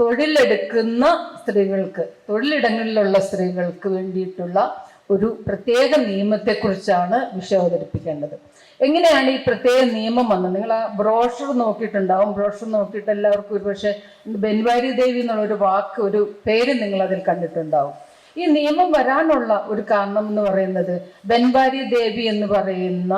തൊഴിലെടുക്കുന്ന സ്ത്രീകൾക്ക്, തൊഴിലിടങ്ങളിലുള്ള സ്ത്രീകൾക്ക് വേണ്ടിയിട്ടുള്ള ഒരു പ്രത്യേക നിയമത്തെക്കുറിച്ചാണ് വിഷയം അവതരിപ്പിക്കേണ്ടത്. എങ്ങനെയാണ് ഈ പ്രത്യേക നിയമം വന്നത്? നിങ്ങൾ ആ ബ്രോഷർ നോക്കിയിട്ടുണ്ടാവും. ബ്രോഷർ നോക്കിയിട്ട് എല്ലാവർക്കും ഒരുപക്ഷെ ബൻവാരി ദേവി എന്നുള്ളൊരു വാക്ക്, ഒരു പേര് നിങ്ങൾ അതിൽ കണ്ടിട്ടുണ്ടാവും. ഈ നിയമം വരാനുള്ള ഒരു കാരണം എന്ന് പറയുന്നത് ബൻവാരി ദേവി എന്ന് പറയുന്ന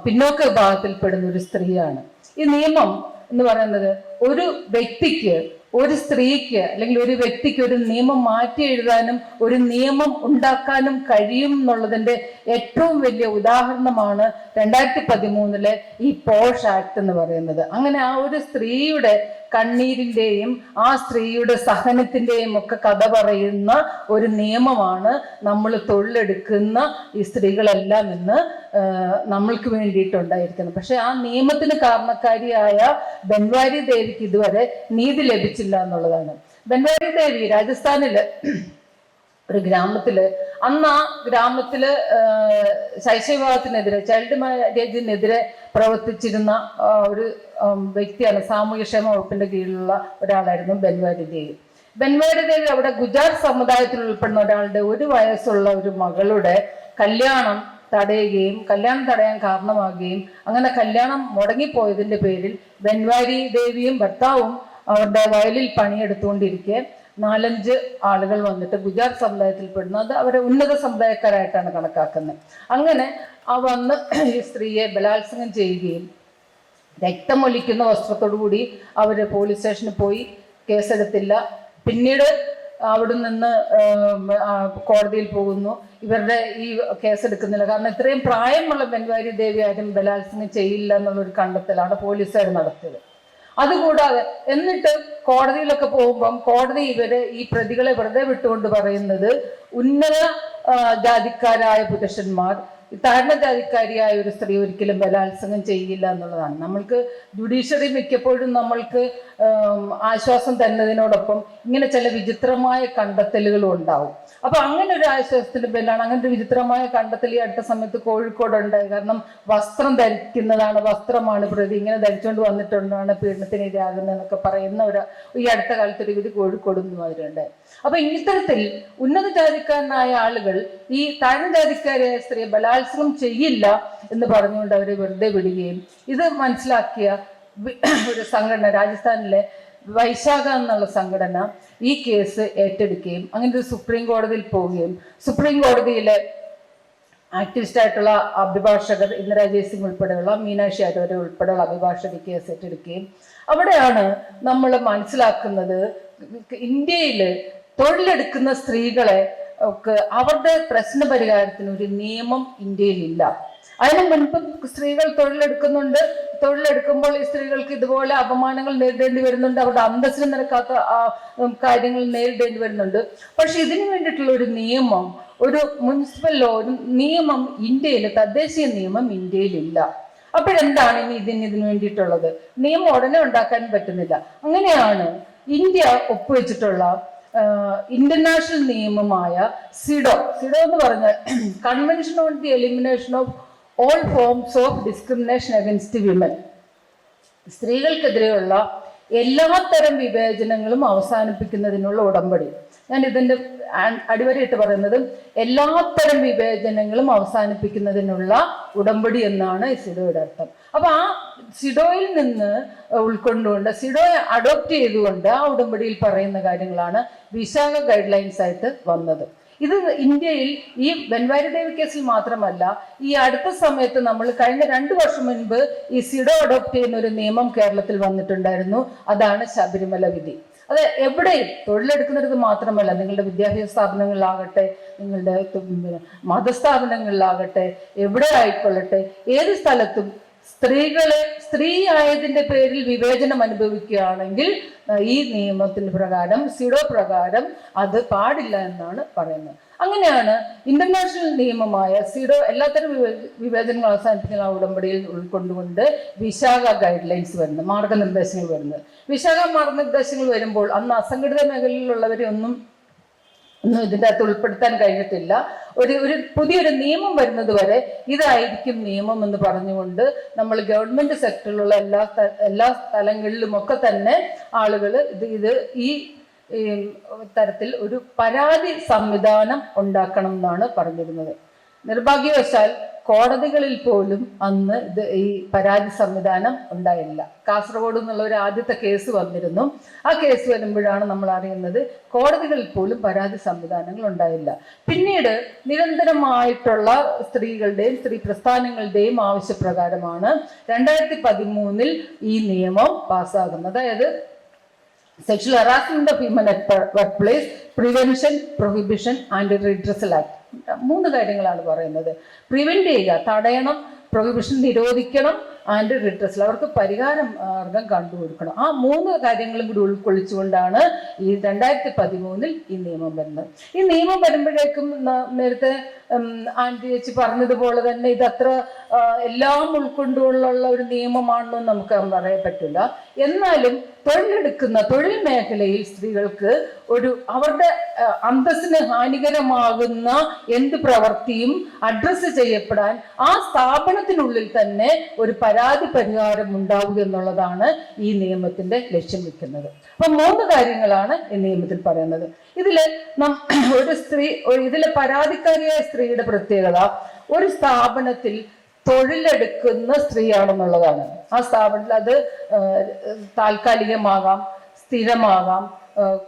പിന്നോക്ക വിഭാഗത്തിൽപ്പെടുന്ന ഒരു സ്ത്രീയാണ്. ഈ നിയമം എന്ന് പറയുന്നത് ഒരു വ്യക്തിക്ക്, ഒരു സ്ത്രീക്ക് അല്ലെങ്കിൽ ഒരു വ്യക്തിക്ക് ഒരു നിയമം മാറ്റി എഴുതാനും ഒരു നിയമം ഉണ്ടാക്കാനും കഴിയും എന്നുള്ളതിൻ്റെ ഏറ്റവും വലിയ ഉദാഹരണമാണ് 2013 ഈ പോഷ് ആക്ട് എന്ന് പറയുന്നത്. അങ്ങനെ ആ ഒരു സ്ത്രീയുടെ കണ്ണീരിൻ്റെയും ആ സ്ത്രീയുടെ സഹനത്തിൻ്റെയും ഒക്കെ കഥ പറയുന്ന ഒരു നിയമമാണ് നമ്മൾ തൊഴിലെടുക്കുന്ന ഈ സ്ത്രീകളെല്ലാം ഇന്ന് നമ്മൾക്ക് വേണ്ടിയിട്ടുണ്ടായിരിക്കുന്നത്. പക്ഷെ ആ നിയമത്തിന് കാരണക്കാരിയായ ബൻവാരി ദേവിക്ക് ഇതുവരെ നീതി ലഭിച്ചില്ല എന്നുള്ളതാണ്. ബൻവാരി ദേവി രാജസ്ഥാനില് ഒരു ഗ്രാമത്തില്, അന്ന് ആ ഗ്രാമത്തില് ശൈശവിവാഹത്തിനെതിരെ, ചൈൽഡ് മാരേജിനെതിരെ പ്രവർത്തിച്ചിരുന്ന ഒരു വ്യക്തിയാണ്. സാമൂഹ്യക്ഷേമ വകുപ്പിന്റെ കീഴിലുള്ള ഒരാളായിരുന്നു ബൻവാരി ദേവി. ബൻവാരി ദേവി അവിടെ ഗുജാർ സമുദായത്തിൽ ഉൾപ്പെടുന്ന ഒരാളുടെ 1 വയസ്സുള്ള ഒരു മകളുടെ കല്യാണം തടയുകയും, കല്യാണം തടയാൻ കാരണമാകുകയും, അങ്ങനെ കല്യാണം മുടങ്ങിപ്പോയതിന്റെ പേരിൽ ബൻവാരി ദേവിയും ഭർത്താവും അവരുടെ വയലിൽ പണിയെടുത്തുകൊണ്ടിരിക്കെ 4-5 ആളുകൾ വന്നിട്ട് ഗുജാർ സമുദായത്തിൽപ്പെടുന്നത്, അത് അവരെ ഉന്നത സമുദായക്കാരായിട്ടാണ് കണക്കാക്കുന്നത്. അങ്ങനെ വന്ന് ഈ സ്ത്രീയെ ബലാത്സംഗം ചെയ്യുകയും രക്തമൊലിക്കുന്ന വസ്ത്രത്തോടുകൂടി അവർ പോലീസ് സ്റ്റേഷനിൽ പോയി, കേസെടുത്തില്ല. പിന്നീട് അവിടെ നിന്ന് കോടതിയിൽ പോകുന്നു. ഇവരുടെ ഈ കേസെടുക്കുന്നില്ല. കാരണം ഇത്രയും പ്രായമുള്ള ബൻവാരി ദേവി ആരും ബലാത്സംഗം ചെയ്യില്ല എന്നുള്ളൊരു കണ്ടെത്തലാണ് പോലീസുകാർ നടത്തിയത്. അതുകൂടാതെ എന്നിട്ട് കോടതിയിലൊക്കെ പോകുമ്പം കോടതി ഈ പ്രതികളെ വെറുതെ വിട്ടുകൊണ്ട് പറയുന്നത് ഉന്നത ജാതിക്കാരായ പുരുഷന്മാർ താഴ്ന്ന ജാതിക്കാരിയായ ഒരു സ്ത്രീ ഒരിക്കലും ബലാത്സംഗം ചെയ്യില്ല എന്നുള്ളതാണ്. നമ്മൾക്ക് ജുഡീഷ്യറി മിക്കപ്പോഴും നമ്മൾക്ക് ആശ്വാസം തരുന്നതിനോടൊപ്പം ഇങ്ങനെ ചില വിചിത്രമായ കണ്ടെത്തലുകളും ഉണ്ടാവും. അപ്പൊ അങ്ങനെ ഒരു ആശ്വാസത്തിന്റെ പേരിലാണ് അങ്ങനെ ഒരു വിചിത്രമായ കണ്ടെത്തൽ ഈ അടുത്ത സമയത്ത് കോഴിക്കോട് ഉണ്ടായി. കാരണം വസ്ത്രമാണ് പ്രതി, ഇങ്ങനെ ധരിച്ചുകൊണ്ട് വന്നിട്ടുണ്ടാണ് പീഡനത്തിന് ഇരയാകുന്നതെന്നൊക്കെ പറയുന്ന ഈ അടുത്ത കാലത്ത് ഒരു വിധി കോഴിക്കോട് മാതിരി ഉണ്ടായി. അപ്പൊ ഇത്തരത്തിൽ ഉന്നത ജാതിക്കാരനായ ആളുകൾ ഈ താഴ്ന്ന ജാതിക്കാരായ സ്ത്രീയെ ബലാത്സംഗം ചെയ്യില്ല എന്ന് പറഞ്ഞുകൊണ്ട് അവരെ വെറുതെ വിടുകയും, ഇത് മനസ്സിലാക്കിയ ഒരു സംഘടന, രാജസ്ഥാനിലെ വൈശാഖ എന്നുള്ള സംഘടന ഈ കേസ് ഏറ്റെടുക്കുകയും അങ്ങനെ ഒരു സുപ്രീം കോടതിയിൽ പോവുകയും, സുപ്രീം കോടതിയിലെ ആക്ടിവിസ്റ്റ് ആയിട്ടുള്ള അഭിഭാഷകർ ഇന്ദിരാ ജയ്സിംഗ് ഉൾപ്പെടെയുള്ള, മീനാക്ഷി അരോര ഉൾപ്പെടെയുള്ള അഭിഭാഷകർ കേസ് ഏറ്റെടുക്കുകയും, അവിടെയാണ് നമ്മൾ മനസ്സിലാക്കുന്നത് ഇന്ത്യയിൽ തൊഴിലെടുക്കുന്ന സ്ത്രീകളെ ഒക്കെ അവരുടെ പ്രശ്ന പരിഹാരത്തിന് ഒരു നിയമം ഇന്ത്യയിലില്ല. അതിന് മുൻപ് സ്ത്രീകൾ തൊഴിലെടുക്കുമ്പോൾ ഈ സ്ത്രീകൾക്ക് ഇതുപോലെ അപമാനങ്ങൾ നേരിടേണ്ടി വരുന്നുണ്ട്, അവരുടെ അന്തസ്സിന് നിരക്കാത്ത കാര്യങ്ങൾ നേരിടേണ്ടി വരുന്നുണ്ട്. പക്ഷെ ഇതിനു വേണ്ടിയിട്ടുള്ള ഒരു നിയമം, ഒരു മുനിസിപ്പൽ ലോ, ഒരു നിയമം ഇന്ത്യയിൽ, തദ്ദേശീയ നിയമം ഇന്ത്യയിലില്ല. അപ്പോഴെന്താണ് ഇനി ഇതിന് വേണ്ടിയിട്ടുള്ളത്? നിയമം ഉടനെ ഉണ്ടാക്കാൻ പറ്റുന്നില്ല. അങ്ങനെയാണ് ഇന്ത്യ ഒപ്പുവെച്ചിട്ടുള്ള ഇന്റർനാഷണൽ നിയമമായ സിഡോ എന്ന് പറഞ്ഞാൽ convention on the elimination of all forms of discrimination against women, സ്ത്രീകൾക്കെതിരെയുള്ള എല്ലാത്തരം വിവേചനങ്ങളും അവസാനിപ്പിക്കുന്നതിനുള്ള ഉടമ്പടി. ഞാൻ ഇതിൻ്റെ അടിവരയിട്ട് പറയുന്നത് എല്ലാത്തരം വിവേചനങ്ങളും അവസാനിപ്പിക്കുന്നതിനുള്ള ഉടമ്പടി എന്നാണ് ഈ സിഡോയുടെ അർത്ഥം. അപ്പൊ ആ സിഡോയിൽ നിന്ന് ഉൾക്കൊണ്ടുകൊണ്ട്, സിഡോയെ അഡോപ്റ്റ് ചെയ്തുകൊണ്ട് ആ ഉടമ്പടിയിൽ പറയുന്ന കാര്യങ്ങളാണ് വിശാഖ ഗൈഡ് ലൈൻസ് ആയിട്ട് വന്നത്. ഇത് ഇന്ത്യയിൽ ഈ ബൻവാരി ദേവി കേസിൽ മാത്രമല്ല, ഈ അടുത്ത സമയത്ത് നമ്മൾ കഴിഞ്ഞ 2 വർഷം മുൻപ് ഈ സിഡോ അഡോപ്റ്റ് ചെയ്യുന്ന ഒരു നിയമം കേരളത്തിൽ വന്നിട്ടുണ്ടായിരുന്നു. അതാണ് ശബരിമല വിധി. അത് എവിടെയും തൊഴിലെടുക്കുന്നിടത്ത് മാത്രമല്ല, നിങ്ങളുടെ വിദ്യാഭ്യാസ സ്ഥാപനങ്ങളിലാകട്ടെ, നിങ്ങളുടെ മതസ്ഥാപനങ്ങളിലാകട്ടെ, എവിടെ ആയിക്കൊള്ളട്ടെ, ഏത് സ്ഥലത്തും സ്ത്രീ ആയതിന്റെ പേരിൽ വിവേചനം അനുഭവിക്കുകയാണെങ്കിൽ ഈ നിയമത്തിന് പ്രകാരം, സിഡോ പ്രകാരം അത് പാടില്ല എന്നാണ് പറയുന്നത്. അങ്ങനെയാണ് ഇന്റർനാഷണൽ നിയമമായ സിഡോ എല്ലാത്തരം വിവേചനങ്ങൾ അവസാനിപ്പിക്കുന്ന ആ ഉടമ്പടിയിൽ ഉൾക്കൊണ്ടുകൊണ്ട് വിശാഖ ഗൈഡ് ലൈൻസ് വരുന്നത്, മാർഗനിർദ്ദേശങ്ങൾ വരുന്നത്. വിശാഖ മാർഗനിർദ്ദേശങ്ങൾ വരുമ്പോൾ അന്ന് അസംഘടിത മേഖലയിലുള്ളവരെ ഒന്നും ഒന്നും ഇതിൻ്റെ അകത്ത് ഉൾപ്പെടുത്താൻ കഴിഞ്ഞിട്ടില്ല. ഒരു പുതിയൊരു നിയമം വരുന്നത് വരെ ഇതായിരിക്കും നിയമം എന്ന് പറഞ്ഞുകൊണ്ട് നമ്മൾ ഗവൺമെന്റ് സെക്ടറിലുള്ള എല്ലാ സ്ഥലങ്ങളിലുമൊക്കെ തന്നെ ആളുകൾ ഈ തരത്തിൽ ഒരു പരാതി സംവിധാനം ഉണ്ടാക്കണം എന്നാണ് പറഞ്ഞിരുന്നത്. നിർഭാഗ്യവശാൽ കോടതികളിൽ പോലും അന്ന് ഈ പരാതി സംവിധാനം ഉണ്ടായില്ല. കാസർഗോഡ് എന്നുള്ള ഒരു ആദ്യത്തെ കേസ് വന്നിരുന്നു. ആ കേസ് വരുമ്പോഴാണ് നമ്മൾ അറിയുന്നത് കോടതികളിൽ പോലും പരാതി സംവിധാനങ്ങൾ ഉണ്ടായില്ല. പിന്നീട് നിരന്തരമായിട്ടുള്ള സ്ത്രീകളുടെയും സ്ത്രീ പ്രസ്ഥാനങ്ങളുടെയും ആവശ്യപ്രകാരമാണ് 2013 ഈ നിയമം പാസ്സാകുന്നത്. അതായത് sexual harassment of human at work place prevention, prohibition and redressal act. 3 കാര്യങ്ങളാണ് പറയുന്നത്. പ്രിവെന്റ് ചെയ്യുക, തടയണം; പ്രൊഹിബിഷൻ, നിരോധിക്കണം; ആൻഡ് റിഡ്രസൽ, അവർക്ക് പരിഹാരം മാർഗം കണ്ടുകൊടുക്കണം. ആ 3 കാര്യങ്ങളും കൂടി ഉൾക്കൊള്ളിച്ചുകൊണ്ടാണ് ഈ 2013 ഈ നിയമം വരുന്നത്. ഈ നിയമം വരുമ്പോഴേക്കും നേരത്തെ ആൻറ്റി ചേച്ചി പറഞ്ഞതുപോലെ തന്നെ ഇതത്ര എല്ലാം ഉൾക്കൊണ്ടുള്ള ഒരു നിയമമാണെന്നും നമുക്ക് പറയാൻ പറ്റില്ല. എന്നാലും തൊഴിൽ മേഖലയിൽ സ്ത്രീകൾക്ക് അവരുടെ അന്തസ്സിന് ഹാനികരമാകുന്ന എന്ത് പ്രവൃത്തിയും അഡ്രസ്സ് ചെയ്യപ്പെടാൻ ആ സ്ഥാപനത്തിനുള്ളിൽ തന്നെ ഒരു പരാതി പരിഹാരം ഉണ്ടാവുക എന്നുള്ളതാണ് ഈ നിയമത്തിന്റെ ലക്ഷ്യം വെക്കുന്നത്. അപ്പൊ 3 കാര്യങ്ങളാണ് ഈ നിയമത്തിൽ പറയുന്നത്. ഇതിലെ പരാതിക്കാരിയായ സ്ത്രീയുടെ പ്രത്യേകത ഒരു സ്ഥാപനത്തിൽ തൊഴിലെടുക്കുന്ന സ്ത്രീയാണെന്നുള്ളതാണ്. ആ സ്ഥാപനത്തിൽ അത് താൽക്കാലികമാകാം, സ്ഥിരമാകാം,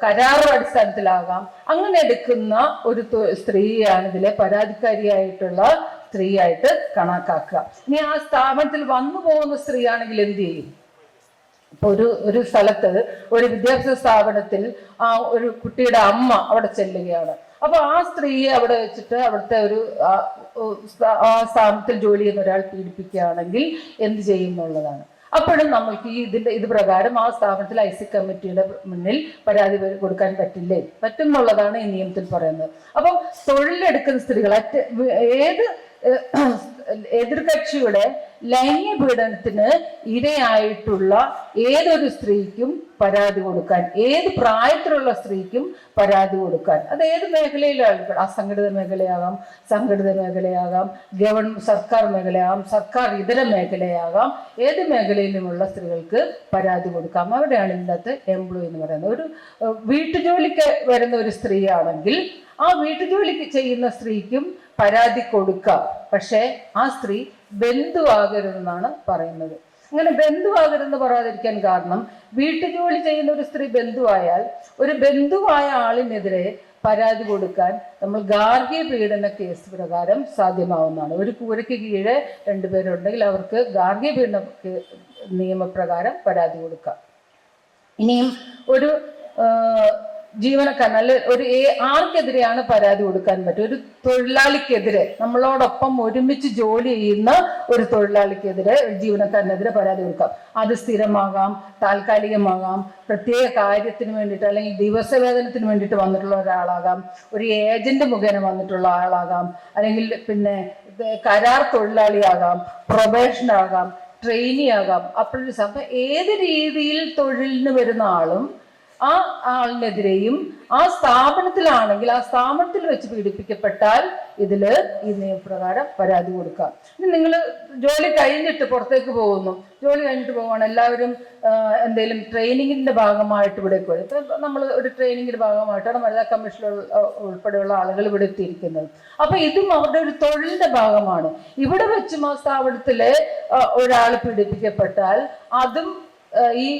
കരാർ അടിസ്ഥാനത്തിലാകാം. അങ്ങനെ എടുക്കുന്ന ഒരു സ്ത്രീയാണ് ഇതിലെ പരാതിക്കാരിയായിട്ടുള്ള സ്ത്രീയായിട്ട് കണക്കാക്കുക. ഇനി ആ സ്ഥാപനത്തിൽ വന്നു പോകുന്ന സ്ത്രീയാണെങ്കിൽ എന്ത് ചെയ്യും? ഇപ്പൊ ഒരു സ്ഥലത്ത് ഒരു വിദ്യാഭ്യാസ സ്ഥാപനത്തിൽ ഒരു കുട്ടിയുടെ അമ്മ അവിടെ ചെല്ലുകയാണ്. അപ്പൊ ആ സ്ത്രീയെ അവിടെ വെച്ചിട്ട് അവിടുത്തെ ആ സ്ഥാപനത്തിൽ ജോലി ചെയ്യുന്ന ഒരാൾ പീഡിപ്പിക്കുകയാണെങ്കിൽ എന്ത് ചെയ്യും എന്നുള്ളതാണ്. അപ്പോഴും നമ്മൾക്ക് ഇത് പ്രകാരം ആ സ്ഥാപനത്തിൽ IC കമ്മിറ്റിയുടെ മുന്നിൽ പരാതി കൊടുക്കാൻ പറ്റും എന്നുള്ളതാണ് ഈ നിയമത്തിൽ പറയുന്നത്. അപ്പം തൊഴിലെടുക്കുന്ന സ്ത്രീകൾ ഏത് എതിർകക്ഷിയുടെ ലൈംഗിക പീഡനത്തിന് ഇരയായിട്ടുള്ള ഏതൊരു സ്ത്രീക്കും പരാതി കൊടുക്കാൻ, ഏത് പ്രായത്തിലുള്ള സ്ത്രീക്കും പരാതി കൊടുക്കാൻ. അത് ഏത് മേഖലയിലായിരിക്കും. അസംഘടിത മേഖലയാകാം, സംഘടിത മേഖലയാകാം, സർക്കാർ മേഖലയാകാം, സർക്കാർ ഇതര മേഖലയാകാം. ഏത് മേഖലയിലുമുള്ള സ്ത്രീകൾക്ക് പരാതി കൊടുക്കാം. അവിടെയാണ് ഇതിനകത്ത് എംപ്ലോയി എന്ന് പറയുന്നത്. ഒരു വീട്ടുജോലിക്ക് വരുന്ന ഒരു സ്ത്രീയാണെങ്കിൽ ആ വീട്ടുജോലിക്ക് ചെയ്യുന്ന സ്ത്രീക്കും പരാതി കൊടുക്കാം. പക്ഷേ ആ സ്ത്രീ ബന്ധുവാകരുതെന്നാണ് പറയുന്നത്. അങ്ങനെ ബന്ധുവാകരുതെന്ന് പറയാതിരിക്കാൻ കാരണം, വീട്ടുജോലി ചെയ്യുന്ന ഒരു സ്ത്രീ ബന്ധുവായാൽ ഒരു ബന്ധുവായ ആളിനെതിരെ പരാതി കൊടുക്കാൻ നമ്മൾ ഗാർഹിക പീഡന കേസ് പ്രകാരം സാധ്യമാവുന്നതാണ്. ഒരു കൂരയ്ക്ക് കീഴെ 2 പേരുണ്ടെങ്കിൽ അവർക്ക് ഗാർഹിക പീഡന നിയമപ്രകാരം പരാതി കൊടുക്കാം. ഇനിയും ഒരു ജീവനക്കാരൻ ആർക്കെതിരെയാണ് പരാതി കൊടുക്കാൻ പറ്റും? ഒരു തൊഴിലാളിക്കെതിരെ, നമ്മളോടൊപ്പം ഒരുമിച്ച് ജോലി ചെയ്യുന്ന ഒരു തൊഴിലാളിക്കെതിരെ, ജീവനക്കാരനെതിരെ പരാതി കൊടുക്കാം. അത് സ്ഥിരമാകാം, താൽക്കാലികമാകാം, പ്രത്യേക കാര്യത്തിന് വേണ്ടിയിട്ട് അല്ലെങ്കിൽ ദിവസവേതനത്തിന് വേണ്ടിയിട്ട് വന്നിട്ടുള്ള ഒരാളാകാം, ഒരു ഏജന്റ് മുഖേന വന്നിട്ടുള്ള ആളാകാം, അല്ലെങ്കിൽ കരാർ തൊഴിലാളിയാകാം, പ്രൊബേഷനാകാം, ട്രെയിനി ആകാം. അപ്പോഴും ഏത് രീതിയിൽ തൊഴിലിന് വരുന്ന ആളും ആ ആളിനെതിരെയും ആ സ്ഥാപനത്തിലാണെങ്കിൽ ആ സ്ഥാപനത്തിൽ വെച്ച് പീഡിപ്പിക്കപ്പെട്ടാൽ ഈ നിയമപ്രകാരം പരാതി കൊടുക്കാം. ഇനി നിങ്ങൾ ജോലി കഴിഞ്ഞിട്ട് പുറത്തേക്ക് പോകുന്നു, എല്ലാവരും എന്തെങ്കിലും ട്രെയിനിങ്ങിന്റെ ഭാഗമായിട്ട് ഇവിടെ വരും. ഇപ്പം നമ്മൾ ഒരു ട്രെയിനിങ്ങിന്റെ ഭാഗമായിട്ടാണ് വനിതാ കമ്മീഷൻ ഉൾപ്പെടെയുള്ള ആളുകൾ ഇവിടെ എത്തിയിരിക്കുന്നത്. അപ്പൊ ഇതും അവരുടെ ഒരു തൊഴിലിന്റെ ഭാഗമാണ്. ഇവിടെ വെച്ചും ആ സ്ഥാപനത്തിലെ ഒരാൾ പീഡിപ്പിക്കപ്പെട്ടാൽ അതും ഈ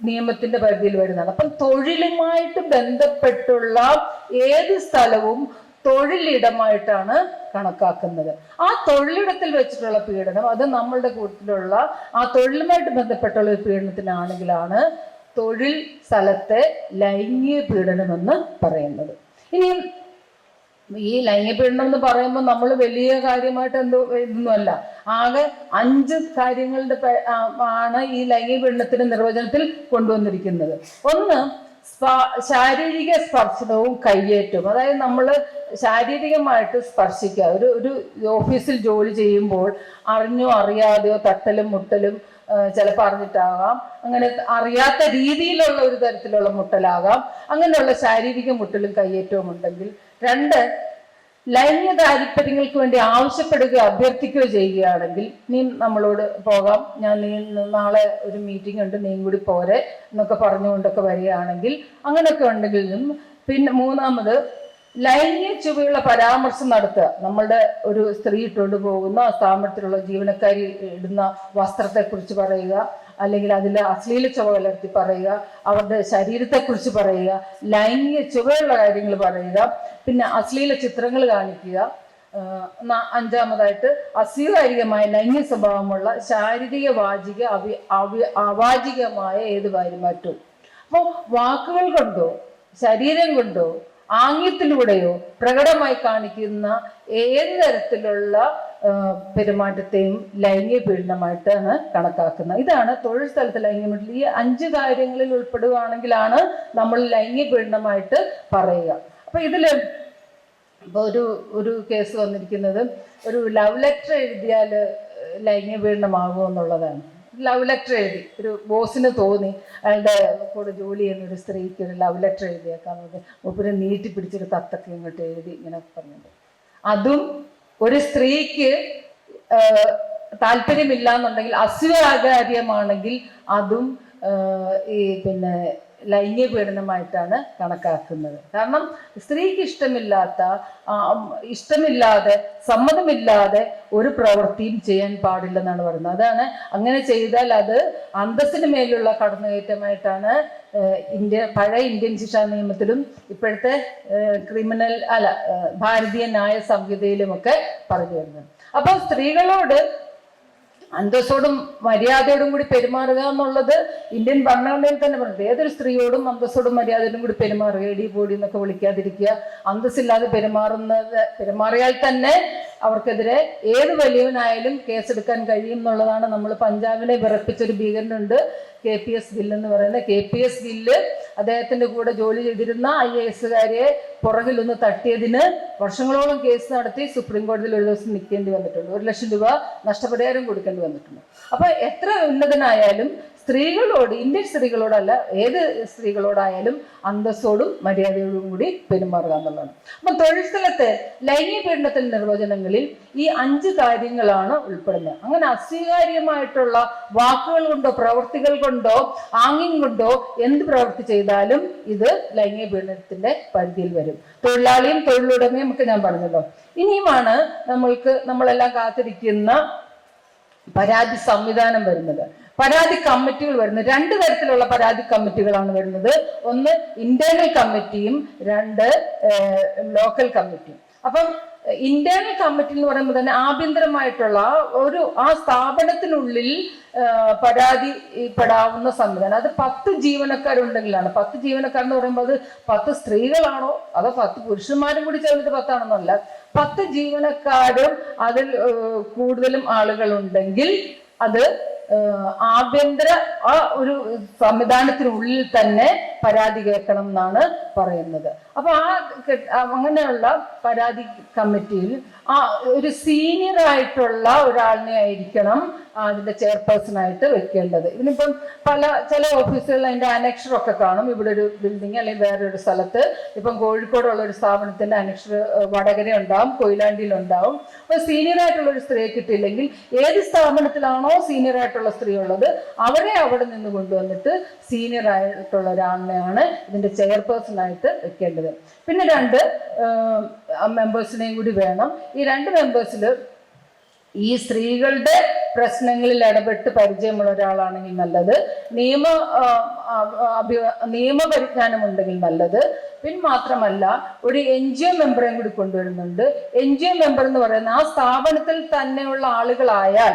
നിയമത്തിന്റെ പരിധിയിൽ വരുന്നതാണ്. അപ്പം തൊഴിലുമായിട്ട് ബന്ധപ്പെട്ടുള്ള ഏത് സ്ഥലവും തൊഴിലിടമായിട്ടാണ് കണക്കാക്കുന്നത്. ആ തൊഴിലിടത്തിൽ വെച്ചിട്ടുള്ള പീഡനം അത് നമ്മളുടെ കൂട്ടത്തിലുള്ള ആ തൊഴിലുമായിട്ട് ബന്ധപ്പെട്ടുള്ള ഒരു പീഡനത്തിനാണെങ്കിലാണ് തൊഴിൽ സ്ഥലത്തെ ലൈംഗിക പീഡനം എന്ന് പറയുന്നത്. ഇനി ഈ ലൈംഗിക പീഡനം എന്ന് പറയുമ്പോൾ നമ്മൾ വലിയ കാര്യമായിട്ട് ഇതൊന്നുമല്ല. ആകെ 5 കാര്യങ്ങളുടെ ആണ് ഈ ലൈംഗിക പീഡനത്തിന്റെ നിർവചനത്തിൽ കൊണ്ടുവന്നിരിക്കുന്നത്. ഒന്ന്, ശാരീരിക സ്പർശനവും കയ്യേറ്റവും. അതായത് നമ്മൾ ശാരീരികമായിട്ട് സ്പർശിക്കുക. ഒരു ഓഫീസിൽ ജോലി ചെയ്യുമ്പോൾ അറിഞ്ഞോ അറിയാതെയോ തട്ടലും മുട്ടലും ചിലപ്പോൾ അറിഞ്ഞിട്ടാകാം, അങ്ങനെ അറിയാത്ത രീതിയിലുള്ള ഒരു തരത്തിലുള്ള മുട്ടലാകാം. അങ്ങനെയുള്ള ശാരീരിക മുട്ടലും കയ്യേറ്റവും ഉണ്ടെങ്കിൽ. 2, ലൈംഗിക താല്പര്യങ്ങൾക്ക് വേണ്ടി ആവശ്യപ്പെടുകയോ അഭ്യർത്ഥിക്കുകയോ ചെയ്യുകയാണെങ്കിൽ, നീ നമ്മളോട് പോകാം, നീ നാളെ ഒരു മീറ്റിംഗ് ഉണ്ട്, നീയും കൂടി പോരെ എന്നൊക്കെ പറഞ്ഞുകൊണ്ടൊക്കെ വരികയാണെങ്കിൽ അങ്ങനെയൊക്കെ ഉണ്ടെങ്കിലും. പിന്നെ 3, ലൈംഗിക ചുവയുള്ള പരാമർശം നടത്തുക. നമ്മളുടെ ഒരു സ്ത്രീ ഇട്ടുകൊണ്ട് പോകുന്ന ആ സ്ഥാപനത്തിലുള്ള ജീവനക്കാരി ഇടുന്ന വസ്ത്രത്തെക്കുറിച്ച് പറയുക, അല്ലെങ്കിൽ അതിൽ അശ്ലീല ചുവ കലർത്തി പറയുക, അവരുടെ ശരീരത്തെക്കുറിച്ച് പറയുക, ലൈംഗിക ചുവയുള്ള കാര്യങ്ങൾ പറയുക, പിന്നെ അശ്ലീല ചിത്രങ്ങൾ കാണിക്കുക. 5, അസ്വീകാരികമായ ലൈംഗിക സ്വഭാവമുള്ള ശാരീരിക, വാചിക, അവാചികമായ ഏത് കാര്യമാറ്റവും. അപ്പോൾ വാക്കുകൾ കൊണ്ടോ ശരീരം കൊണ്ടോ ആംഗ്യത്തിലൂടെയോ പ്രകടമായി കാണിക്കുന്ന ഏത് തരത്തിലുള്ള പെരുമാറ്റത്തെയും ലൈംഗിക പീഡനമായിട്ടാണ് കണക്കാക്കുന്നത്. ഇതാണ് തൊഴിൽ സ്ഥലത്ത് ലൈംഗിക പീഡനം. ഈ 5 കാര്യങ്ങളിൽ ഉൾപ്പെടുകയാണെങ്കിലാണ് നമ്മൾ ലൈംഗിക പീഡനമായിട്ട് പറയുക. അപ്പൊ ഇതില് ഇപ്പൊ ഒരു കേസ് വന്നിരിക്കുന്നത്, ഒരു ലവ് ലെറ്റർ എഴുതിയാൽ ലൈംഗിക പീഡനമാകുമോ എന്നുള്ളതാണ്. ലവ് ലെറ്റർ എഴുതി, ഒരു ബോസിന് തോന്നി അയാളുടെ കൂടെ ജോലി ചെയ്യുന്ന ഒരു സ്ത്രീക്ക് ഒരു ലവ് ലെറ്റർ എഴുതിയേക്കാൻ നോക്കി, മൂപ്പര് നീട്ടി പിടിച്ചൊരു കത്തൊക്കെ ഇങ്ങോട്ട് എഴുതി ഇങ്ങനെ പറഞ്ഞത്. അതും ഒരു സ്ത്രീക്ക് താല്പര്യമില്ല എന്നുണ്ടെങ്കിൽ, അസ്വീകാര്യമാണെങ്കിൽ അതും പിന്നെ ലൈംഗിക പീഡനമായിട്ടാണ് കണക്കാക്കുന്നത്. കാരണം സ്ത്രീക്ക് ഇഷ്ടമില്ലാതെ സമ്മതമില്ലാതെ ഒരു പ്രവൃത്തിയും ചെയ്യാൻ പാടില്ലെന്നാണ് പറയുന്നത്. അതാണ്, അങ്ങനെ ചെയ്താൽ അത് അന്തസ്സിന് മേലുള്ള കടന്നുകയറ്റമായിട്ടാണ് പഴയ ഇന്ത്യൻ ശിക്ഷാ നിയമത്തിലും ഇപ്പോഴത്തെ ഭാരതീയ ന്യായ സംഹിതയിലുമൊക്കെ പറഞ്ഞു വരുന്നത്. അപ്പോൾ സ്ത്രീകളോട് അന്തസ്സോടും മര്യാദയോടും കൂടി പെരുമാറുക എന്നുള്ളത് ഇന്ത്യൻ ഭരണഘടനയിൽ തന്നെ പറയുന്നത്. ഏതൊരു സ്ത്രീയോടും അന്തസ്സോടും മര്യാദയോടും കൂടി പെരുമാറുക, എടി പോടി എന്നൊക്കെ വിളിക്കാതിരിക്കുക. അന്തസ്സില്ലാതെ പെരുമാറിയാൽ തന്നെ അവർക്കെതിരെ ഏത് വലിയവനായാലും കേസെടുക്കാൻ കഴിയും എന്നുള്ളതാണ്. നമ്മൾ പഞ്ചാബിനെ വിറപ്പിച്ചൊരു ഭീകരനുണ്ട്, KPS ബില്ല് എന്ന് പറയുന്നത്. KPS ബില്ല് അദ്ദേഹത്തിന്റെ കൂടെ ജോലി ചെയ്തിരുന്ന IAS-കാരിയെ പുറകിലൊന്ന് തട്ടിയതിന് വർഷങ്ങളോളം കേസ് നടത്തി സുപ്രീം കോടതിയിൽ ഒരു ദിവസം നിൽക്കേണ്ടി വന്നിട്ടുണ്ട്. 1 ലക്ഷം രൂപ നഷ്ടപരിഹാരം കൊടുക്കേണ്ടി വന്നിട്ടുണ്ട്. അപ്പൊ എത്ര ഉന്നതനായാലും സ്ത്രീകളോട്, ഇന്ത്യൻ സ്ത്രീകളോടല്ല ഏത് സ്ത്രീകളോടായാലും അന്തസ്സോടും മര്യാദയോടും കൂടി പെരുമാറുക എന്നുള്ളതാണ്. അപ്പൊ തൊഴിൽ സ്ഥലത്തെ ലൈംഗിക പീഡനത്തിന്റെ നിർവചനങ്ങളിൽ ഈ 5 കാര്യങ്ങളാണ് ഉൾപ്പെടുന്നത്. അങ്ങനെ അസ്വീകാര്യമായിട്ടുള്ള വാക്കുകൾ കൊണ്ടോ പ്രവൃത്തികൾ കൊണ്ടോ ആംഗ്യം കൊണ്ടോ എന്ത് പ്രവൃത്തി ചെയ്താലും ഇത് ലൈംഗിക പീഡനത്തിന്റെ പരിധിയിൽ വരും. തൊഴിലാളിയും തൊഴിലുടമയും ഒക്കെ ഞാൻ പറഞ്ഞല്ലോ. ഇനിയുമാണ് നമ്മളെല്ലാം കാത്തിരിക്കുന്ന പരാതി സംവിധാനം വരുന്നത്. പരാതി കമ്മിറ്റികൾ വരുന്നത് 2 തരത്തിലുള്ള പരാതി കമ്മിറ്റികളാണ് വരുന്നത്. ഒന്ന് ഇന്റേണൽ കമ്മിറ്റിയും 2 ലോക്കൽ കമ്മിറ്റിയും. അപ്പം ഇന്റേണൽ കമ്മിറ്റി എന്ന് പറയുമ്പോൾ തന്നെ ആഭ്യന്തരമായിട്ടുള്ള ആ സ്ഥാപനത്തിനുള്ളിൽ പരാതിപ്പെടാവുന്ന സംവിധാനം. അത് 10 ജീവനക്കാരുണ്ടെങ്കിലാണ്. 10 ജീവനക്കാരെന്ന് പറയുമ്പോൾ അത് 10 സ്ത്രീകളാണോ അതോ 10 പുരുഷന്മാരും കൂടി ചേർന്നിട്ട് 10 ആണെന്നല്ല. 10 ജീവനക്കാരും അതിൽ കൂടുതലും ആളുകളുണ്ടെങ്കിൽ അത് ആഭ്യന്തര ഒരു സംവിധാനത്തിനുള്ളിൽ തന്നെ പരാതി കേൾക്കണം എന്നാണ് പറയുന്നത്. അപ്പൊ അങ്ങനെയുള്ള പരാതി കമ്മിറ്റിയിൽ ഒരു സീനിയർ ആയിട്ടുള്ള ഒരാളിനെ ആയിരിക്കണം അതിന്റെ ചെയർപേഴ്സൺ ആയിട്ട് വെക്കേണ്ടത്. ഇതിനിപ്പം ചില ഓഫീസുകളിൽ അതിന്റെ അനക്ഷറൊക്കെ കാണും. ഇവിടെ ഒരു ബിൽഡിംഗ് അല്ലെങ്കിൽ വേറൊരു സ്ഥലത്ത്, ഇപ്പം കോഴിക്കോടുള്ള ഒരു സ്ഥാപനത്തിന്റെ അനക്ഷർ വടകര ഉണ്ടാവും, കൊയിലാണ്ടിയിൽ ഉണ്ടാവും. അപ്പൊ സീനിയർ ആയിട്ടുള്ള ഒരു സ്ത്രീയെ കിട്ടിയില്ലെങ്കിൽ ഏത് സ്ഥാപനത്തിലാണോ സീനിയർ ആയിട്ടുള്ള സ്ത്രീ ഉള്ളത് അവരെ അവിടെ നിന്ന് കൊണ്ടുവന്നിട്ട് സീനിയർ ആയിട്ടുള്ള ഒരാളിനെയാണ് ഇതിന്റെ ചെയർപേഴ്സൺ ആയിട്ട് വെക്കേണ്ടത്. പിന്നെ 2 മെമ്പേഴ്സിനെയും കൂടി വേണം. ഈ 2 മെമ്പേഴ്സിൽ ഈ സ്ത്രീകളുടെ പ്രശ്നങ്ങളിൽ ഇടപെട്ട് പരിചയമുള്ള ഒരാളാണെങ്കിൽ നല്ലത്, നിയമപരിജ്ഞാനം ഉണ്ടെങ്കിൽ നല്ലത്. പിന്നെ മാത്രമല്ല ഒരു NGO മെമ്പറേയും കൂടി കൊണ്ടുവരുന്നുണ്ട്. NGO മെമ്പർ എന്ന് പറയുന്ന ആ സ്ഥാപനത്തിൽ തന്നെയുള്ള ആളുകളായാൽ,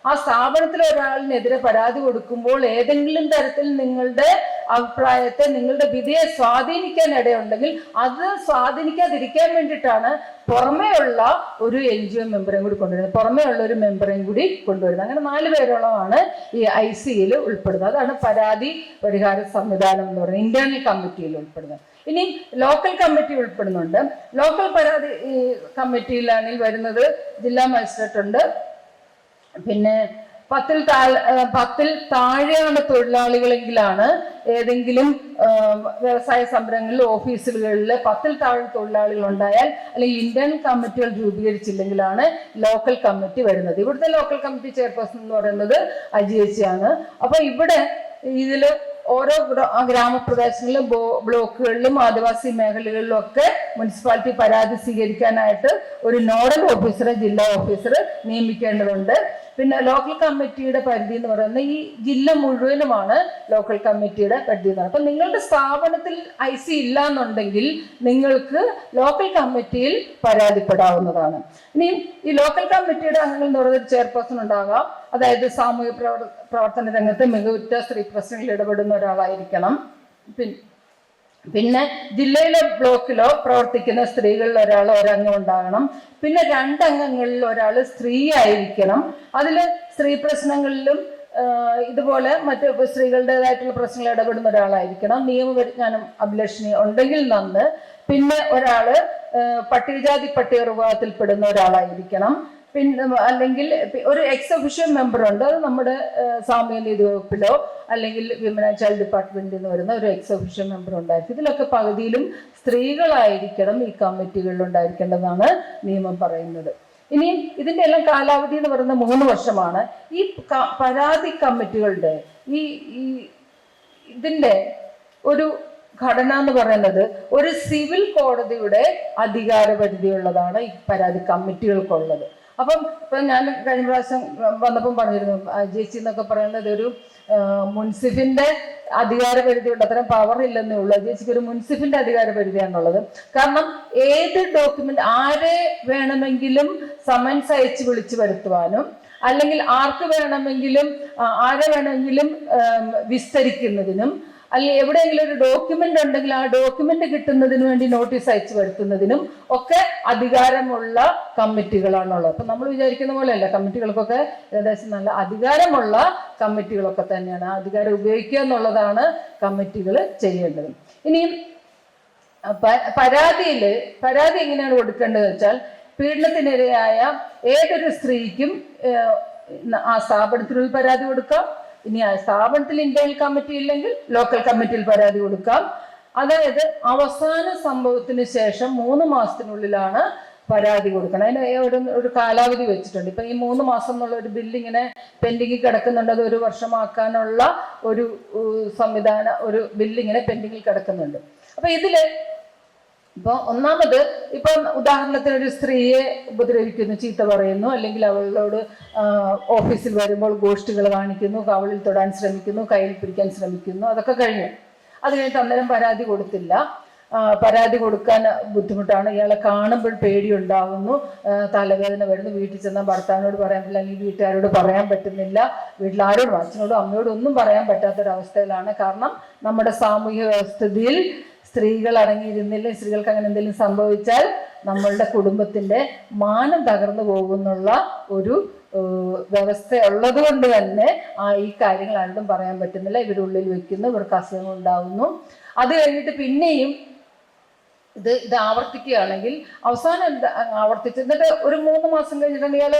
ആ സ്ഥാപനത്തിലെ ഒരാളിനെതിരെ പരാതി കൊടുക്കുമ്പോൾ ഏതെങ്കിലും തരത്തിൽ നിങ്ങളുടെ അഭിപ്രായത്തെ, നിങ്ങളുടെ വിധിയെ സ്വാധീനിക്കാൻ ഇടയുണ്ടെങ്കിൽ അത് സ്വാധീനിക്കാതിരിക്കാൻ വേണ്ടിയിട്ടാണ് പുറമേ ഉള്ള ഒരു NGO മെമ്പറേയും കൂടി കൊണ്ടുവരുന്നത്, പുറമേ ഉള്ള ഒരു മെമ്പറേയും കൂടി കൊണ്ടുവരുന്നത്. അങ്ങനെ 4 പേരോളമാണ് ഈ ICയിൽ ഉൾപ്പെടുന്നത്. അതാണ് പരാതി പരിഹാര സംവിധാനം എന്ന് പറയുന്നത്, ഇന്റേണൽ കമ്മിറ്റിയിൽ ഉൾപ്പെടുന്നത്. ഇനി ലോക്കൽ കമ്മിറ്റി ഉൾപ്പെടുന്നുണ്ട്. ലോക്കൽ പരാതി കമ്മിറ്റിയിലാണെങ്കിൽ വരുന്നത് ജില്ലാ മജിസ്ട്രേറ്റ് ഉണ്ട്, പിന്നെ 10ൽ താഴെയാണ് തൊഴിലാളികളെങ്കിലാണ് ഏതെങ്കിലും വ്യവസായ സംരംഭങ്ങളിൽ ഓഫീസുകളിൽ 10ൽ താഴെ തൊഴിലാളികൾ ഉണ്ടായാൽ അല്ലെങ്കിൽ ഇന്റേണൽ കമ്മിറ്റികൾ രൂപീകരിച്ചില്ലെങ്കിലാണ് ലോക്കൽ കമ്മിറ്റി വരുന്നത്. ഇവിടുത്തെ ലോക്കൽ കമ്മിറ്റി ചെയർപേഴ്സൺ എന്ന് പറയുന്നത് അജിയേച്ചിയാണ്. അപ്പൊ ഇവിടെ ഇതില് ഓരോ ഗ്രാമപ്രദേശങ്ങളിലും ബ്ലോക്കുകളിലും ആദിവാസി മേഖലകളിലും ഒക്കെ മുനിസിപ്പാലിറ്റി പരാതി സ്വീകരിക്കാനായിട്ട് ഒരു നോഡൽ ഓഫീസറെ ജില്ലാ ഓഫീസർ നിയമിക്കേണ്ടതുണ്ട്. പിന്നെ ലോക്കൽ കമ്മിറ്റിയുടെ പരിധി എന്ന് പറയുന്നത് ഈ ജില്ല മുഴുവനുമാണ് ലോക്കൽ കമ്മിറ്റിയുടെ പരിധി എന്ന് പറയുന്നത്. അപ്പൊ നിങ്ങളുടെ സ്ഥാപനത്തിൽ IC ഇല്ല എന്നുണ്ടെങ്കിൽ നിങ്ങൾക്ക് ലോക്കൽ കമ്മിറ്റിയിൽ പരാതിപ്പെടാവുന്നതാണ്. ഇനി ഈ ലോക്കൽ കമ്മിറ്റിയുടെ അംഗങ്ങൾ എന്ന് പറയുന്നത് ചെയർപേഴ്സൺ ഉണ്ടാകാം, അതായത് സാമൂഹ്യ പ്രവർത്തന രംഗത്ത് മികവുറ്റ സ്ത്രീ പ്രശ്നങ്ങളിൽ ഇടപെടുന്ന ഒരാളായിരിക്കണം. പിന്നെ ജില്ലയിലെ ബ്ലോക്കിലോ പ്രവർത്തിക്കുന്ന സ്ത്രീകളിൽ ഒരംഗം ഉണ്ടാകണം. പിന്നെ 2 അംഗങ്ങളിൽ ഒരാൾ സ്ത്രീ ആയിരിക്കണം. അതിൽ സ്ത്രീ പ്രശ്നങ്ങളിലും ഇതുപോലെ മറ്റ് സ്ത്രീകളുടേതായിട്ടുള്ള പ്രശ്നങ്ങൾ ഇടപെടുന്ന ഒരാളായിരിക്കണം. നിയമപരിജ്ഞാനം അഭിലഷണി ഉണ്ടെങ്കിൽ നന്ന്. പിന്നെ ഒരാള് പട്ടികജാതി പട്ടിക വിഭാഗത്തിൽപ്പെടുന്ന ഒരാളായിരിക്കണം. പിന്നെ അല്ലെങ്കിൽ ഒരു എക്സ് ഒഫീഷ്യൽ മെമ്പർ ഉണ്ട്, അത് നമ്മുടെ സാമൂഹ്യനീതി വകുപ്പിലോ അല്ലെങ്കിൽ വിമൻ ആൻഡ് ചൈൽഡ് ഡിപ്പാർട്ട്മെന്റിൽ നിന്ന് വരുന്ന ഒരു എക്സ് ഒഫീഷ്യൽ മെമ്പർ ഉണ്ടായിരിക്കും. ഇതിലൊക്കെ പകുതിയിലും സ്ത്രീകളായിരിക്കണം ഈ കമ്മിറ്റികളിൽ ഉണ്ടായിരിക്കേണ്ടതാണ് നിയമം പറയുന്നത്. ഇനിയും ഇതിന്റെ എല്ലാം കാലാവധി എന്ന് പറയുന്നത് 3 വർഷമാണ്. ഈ പരാതി കമ്മിറ്റികളുടെ ഈ ഇതിന്റെ ഒരു ഘടന എന്ന് പറയുന്നത് ഒരു സിവിൽ കോടതിയുടെ അധികാര പരിധിയുള്ളതാണ് ഈ പരാതി കമ്മിറ്റികൾക്കുള്ളത്. അപ്പം ഇപ്പൊ ഞാൻ കഴിഞ്ഞ പ്രാവശ്യം വന്നപ്പം പറഞ്ഞിരുന്നു, ജേച്ചി എന്നൊക്കെ പറയുന്നത് ഒരു മുൻസിഫിന്റെ അധികാര പരിധിയുണ്ട്, അത്തരം പവർ ഇല്ലെന്നേ ഉള്ളൂ. ജേച്ചിക്ക് ഒരു മുൻസിഫിന്റെ അധികാര പരിധിയാണുള്ളത്. കാരണം ഏത് ഡോക്യുമെന്റ് ആരെ വേണമെങ്കിലും സമൻസ് അയച്ച് വിളിച്ചു വരുത്തുവാനും അല്ലെങ്കിൽ ആർക്ക് വേണമെങ്കിലും ആരെ വേണമെങ്കിലും വിസ്തരിക്കുന്നതിനും അല്ലെങ്കിൽ എവിടെയെങ്കിലും ഒരു ഡോക്യുമെന്റ് ഉണ്ടെങ്കിൽ ആ ഡോക്യുമെന്റ് കിട്ടുന്നതിന് വേണ്ടി നോട്ടീസ് അയച്ചു വരുത്തുന്നതിനും ഒക്കെ അധികാരമുള്ള കമ്മിറ്റികളാണുള്ളത്. അപ്പൊ നമ്മൾ വിചാരിക്കുന്ന പോലെയല്ല, കമ്മിറ്റികൾക്കൊക്കെ ഏകദേശം നല്ല അധികാരമുള്ള കമ്മിറ്റികളൊക്കെ തന്നെയാണ്. അധികാരം ഉപയോഗിക്കുക എന്നുള്ളതാണ് കമ്മിറ്റികൾ ചെയ്യേണ്ടത്. ഇനിയും പരാതി എങ്ങനെയാണ് കൊടുക്കേണ്ടത് വെച്ചാൽ, പീഡനത്തിനിരയായ ഏതൊരു സ്ത്രീക്കും ആ സ്ഥാപനത്തിനുള്ളിൽ പരാതി കൊടുക്കാം. ഇനി ആ സ്ഥാപനത്തിൽ ഇന്റേണൽ കമ്മിറ്റി ഇല്ലെങ്കിൽ ലോക്കൽ കമ്മിറ്റിയിൽ പരാതി കൊടുക്കാം. അതായത് അവസാന സംഭവത്തിന് ശേഷം 3 മാസത്തിനുള്ളിലാണ് പരാതി കൊടുക്കണം. അതിന് ഒരു കാലാവധി വെച്ചിട്ടുണ്ട്. ഇപ്പൊ ഈ 3 മാസം എന്നുള്ള ഒരു ബില്ല് ഇങ്ങനെ പെൻഡിങ്ങിൽ കിടക്കുന്നുണ്ട്. അത് 1 വർഷമാക്കാനുള്ള ഒരു ഒരു ബില്ല് ഇങ്ങനെ പെൻഡിങ്ങിൽ കിടക്കുന്നുണ്ട്. അപ്പൊ ഇതില് ഇപ്പൊ ഒന്നാമത് ഇപ്പൊ ഉദാഹരണത്തിന് ഒരു സ്ത്രീയെ ഉപദ്രവിക്കുന്നു, ചീത്ത പറയുന്നു, അല്ലെങ്കിൽ അവളോട് ഓഫീസിൽ വരുമ്പോൾ ഗോഷ്ഠികൾ കാണിക്കുന്നു, കവളിൽ തൊടാൻ ശ്രമിക്കുന്നു, കയ്യിൽ പിടിക്കാൻ ശ്രമിക്കുന്നു, അതൊക്കെ കഴിഞ്ഞു. അത് കഴിഞ്ഞിട്ട് അന്നേരം പരാതി കൊടുത്തില്ല. പരാതി കൊടുക്കാൻ ബുദ്ധിമുട്ടാണ്, ഇയാളെ കാണുമ്പോൾ പേടിയുണ്ടാകുന്നു, തലവേദന വരുന്നു, വീട്ടിൽ ചെന്നാൽ ഭർത്താവിനോട് പറയാൻ പറ്റില്ല, അല്ലെങ്കിൽ വീട്ടുകാരോട് പറയാൻ പറ്റുന്നില്ല, വീട്ടിൽ ആരോടും അച്ഛനോടും അമ്മയോടും ഒന്നും പറയാൻ പറ്റാത്തൊരവസ്ഥയിലാണ്. കാരണം നമ്മുടെ സാമൂഹ്യ വ്യവസ്ഥിതിയിൽ സ്ത്രീകൾ അടങ്ങിയിരുന്നില്ല, സ്ത്രീകൾക്ക് അങ്ങനെ എന്തെങ്കിലും സംഭവിച്ചാൽ നമ്മളുടെ കുടുംബത്തിന്റെ മാനം തകർന്നു പോകുന്നുള്ള ഒരു വ്യവസ്ഥ ഉള്ളത് കൊണ്ട് തന്നെ ഈ കാര്യങ്ങൾ ആരോടും പറയാൻ പറ്റുന്നില്ല. ഇവരുള്ളിൽ വെക്കുന്നു, ഇവർക്ക് അസുഖങ്ങൾ ഉണ്ടാവുന്നു. അത് കഴിഞ്ഞിട്ട് പിന്നെയും ഇത് ആവർത്തിക്കുകയാണെങ്കിൽ അവസാനം ആവർത്തിച്ച് എന്നിട്ട് ഒരു 3 മാസം കഴിഞ്ഞിട്ടുണ്ടെങ്കിൽ ഇയാള്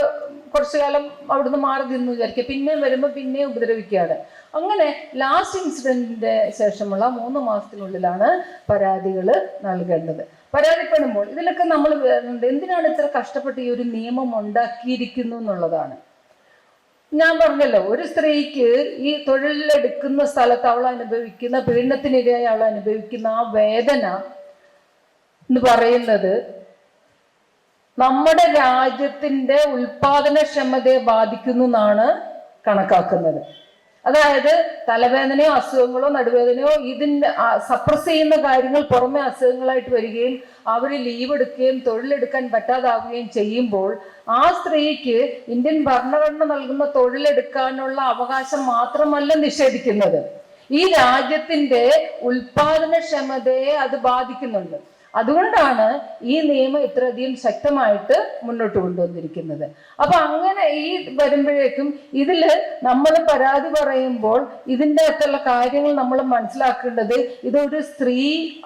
കുറച്ചു കാലം അവിടുന്ന് മാറി നിന്നു വിചാരിക്കുക, പിന്നെയും വരുമ്പോൾ പിന്നെയും ഉപദ്രവിക്കുകയാണ്. അങ്ങനെ ലാസ്റ്റ് ഇൻസിഡന്റിന്റെ ശേഷമുള്ള 3 മാസത്തിനുള്ളിലാണ് പരാതികൾ നൽകേണ്ടത്. പരാതിപ്പെടുമ്പോൾ ഇതിലൊക്കെ നമ്മൾ എന്തിനാണ് ഇത്ര കഷ്ടപ്പെട്ട് ഈ ഒരു നിയമം ഉണ്ടാക്കിയിരിക്കുന്നു എന്നുള്ളതാണ്. ഞാൻ പറഞ്ഞല്ലോ, ഒരു സ്ത്രീക്ക് ഈ തൊഴിലെടുക്കുന്ന സ്ഥലത്ത് അവൾ അനുഭവിക്കുന്ന പീഡനത്തിനിരയായി അവൾ അനുഭവിക്കുന്ന ആ വേദന എന്ന് പറയുന്നത് നമ്മുടെ രാജ്യത്തിന്റെ ഉൽപാദനക്ഷമതയെ ബാധിക്കുന്നു എന്നാണ് കണക്കാക്കുന്നത്. അതായത് തലവേദനയോ അസുഖങ്ങളോ നടുവേദനയോ ഇതിൻ്റെ സപ്രസ് ചെയ്യുന്ന കാര്യങ്ങൾ പുറമെ അസുഖങ്ങളായിട്ട് വരികയും അവർ ലീവ് എടുക്കുകയും തൊഴിലെടുക്കാൻ പറ്റാതാവുകയും ചെയ്യുമ്പോൾ ആ സ്ത്രീക്ക് ഇന്ത്യൻ ഭരണഘടന നൽകുന്ന തൊഴിലെടുക്കാനുള്ള അവകാശം മാത്രമല്ല നിഷേധിക്കുന്നത്, ഈ രാജ്യത്തിന്റെ ഉൽപാദനക്ഷമതയെ അത് ബാധിക്കുന്നുണ്ട്. അതുകൊണ്ടാണ് ഈ നിയമം ഇത്രയധികം ശക്തമായിട്ട് മുന്നോട്ട് കൊണ്ടുവന്നിരിക്കുന്നത്. അപ്പൊ അങ്ങനെ ഈ വരുമ്പോഴേക്കും ഇതില് നമ്മൾ പരാതി പറയുമ്പോൾ ഇതിൻ്റെ അകത്തുള്ള കാര്യങ്ങൾ നമ്മൾ മനസ്സിലാക്കേണ്ടത് ഇതൊരു സ്ത്രീ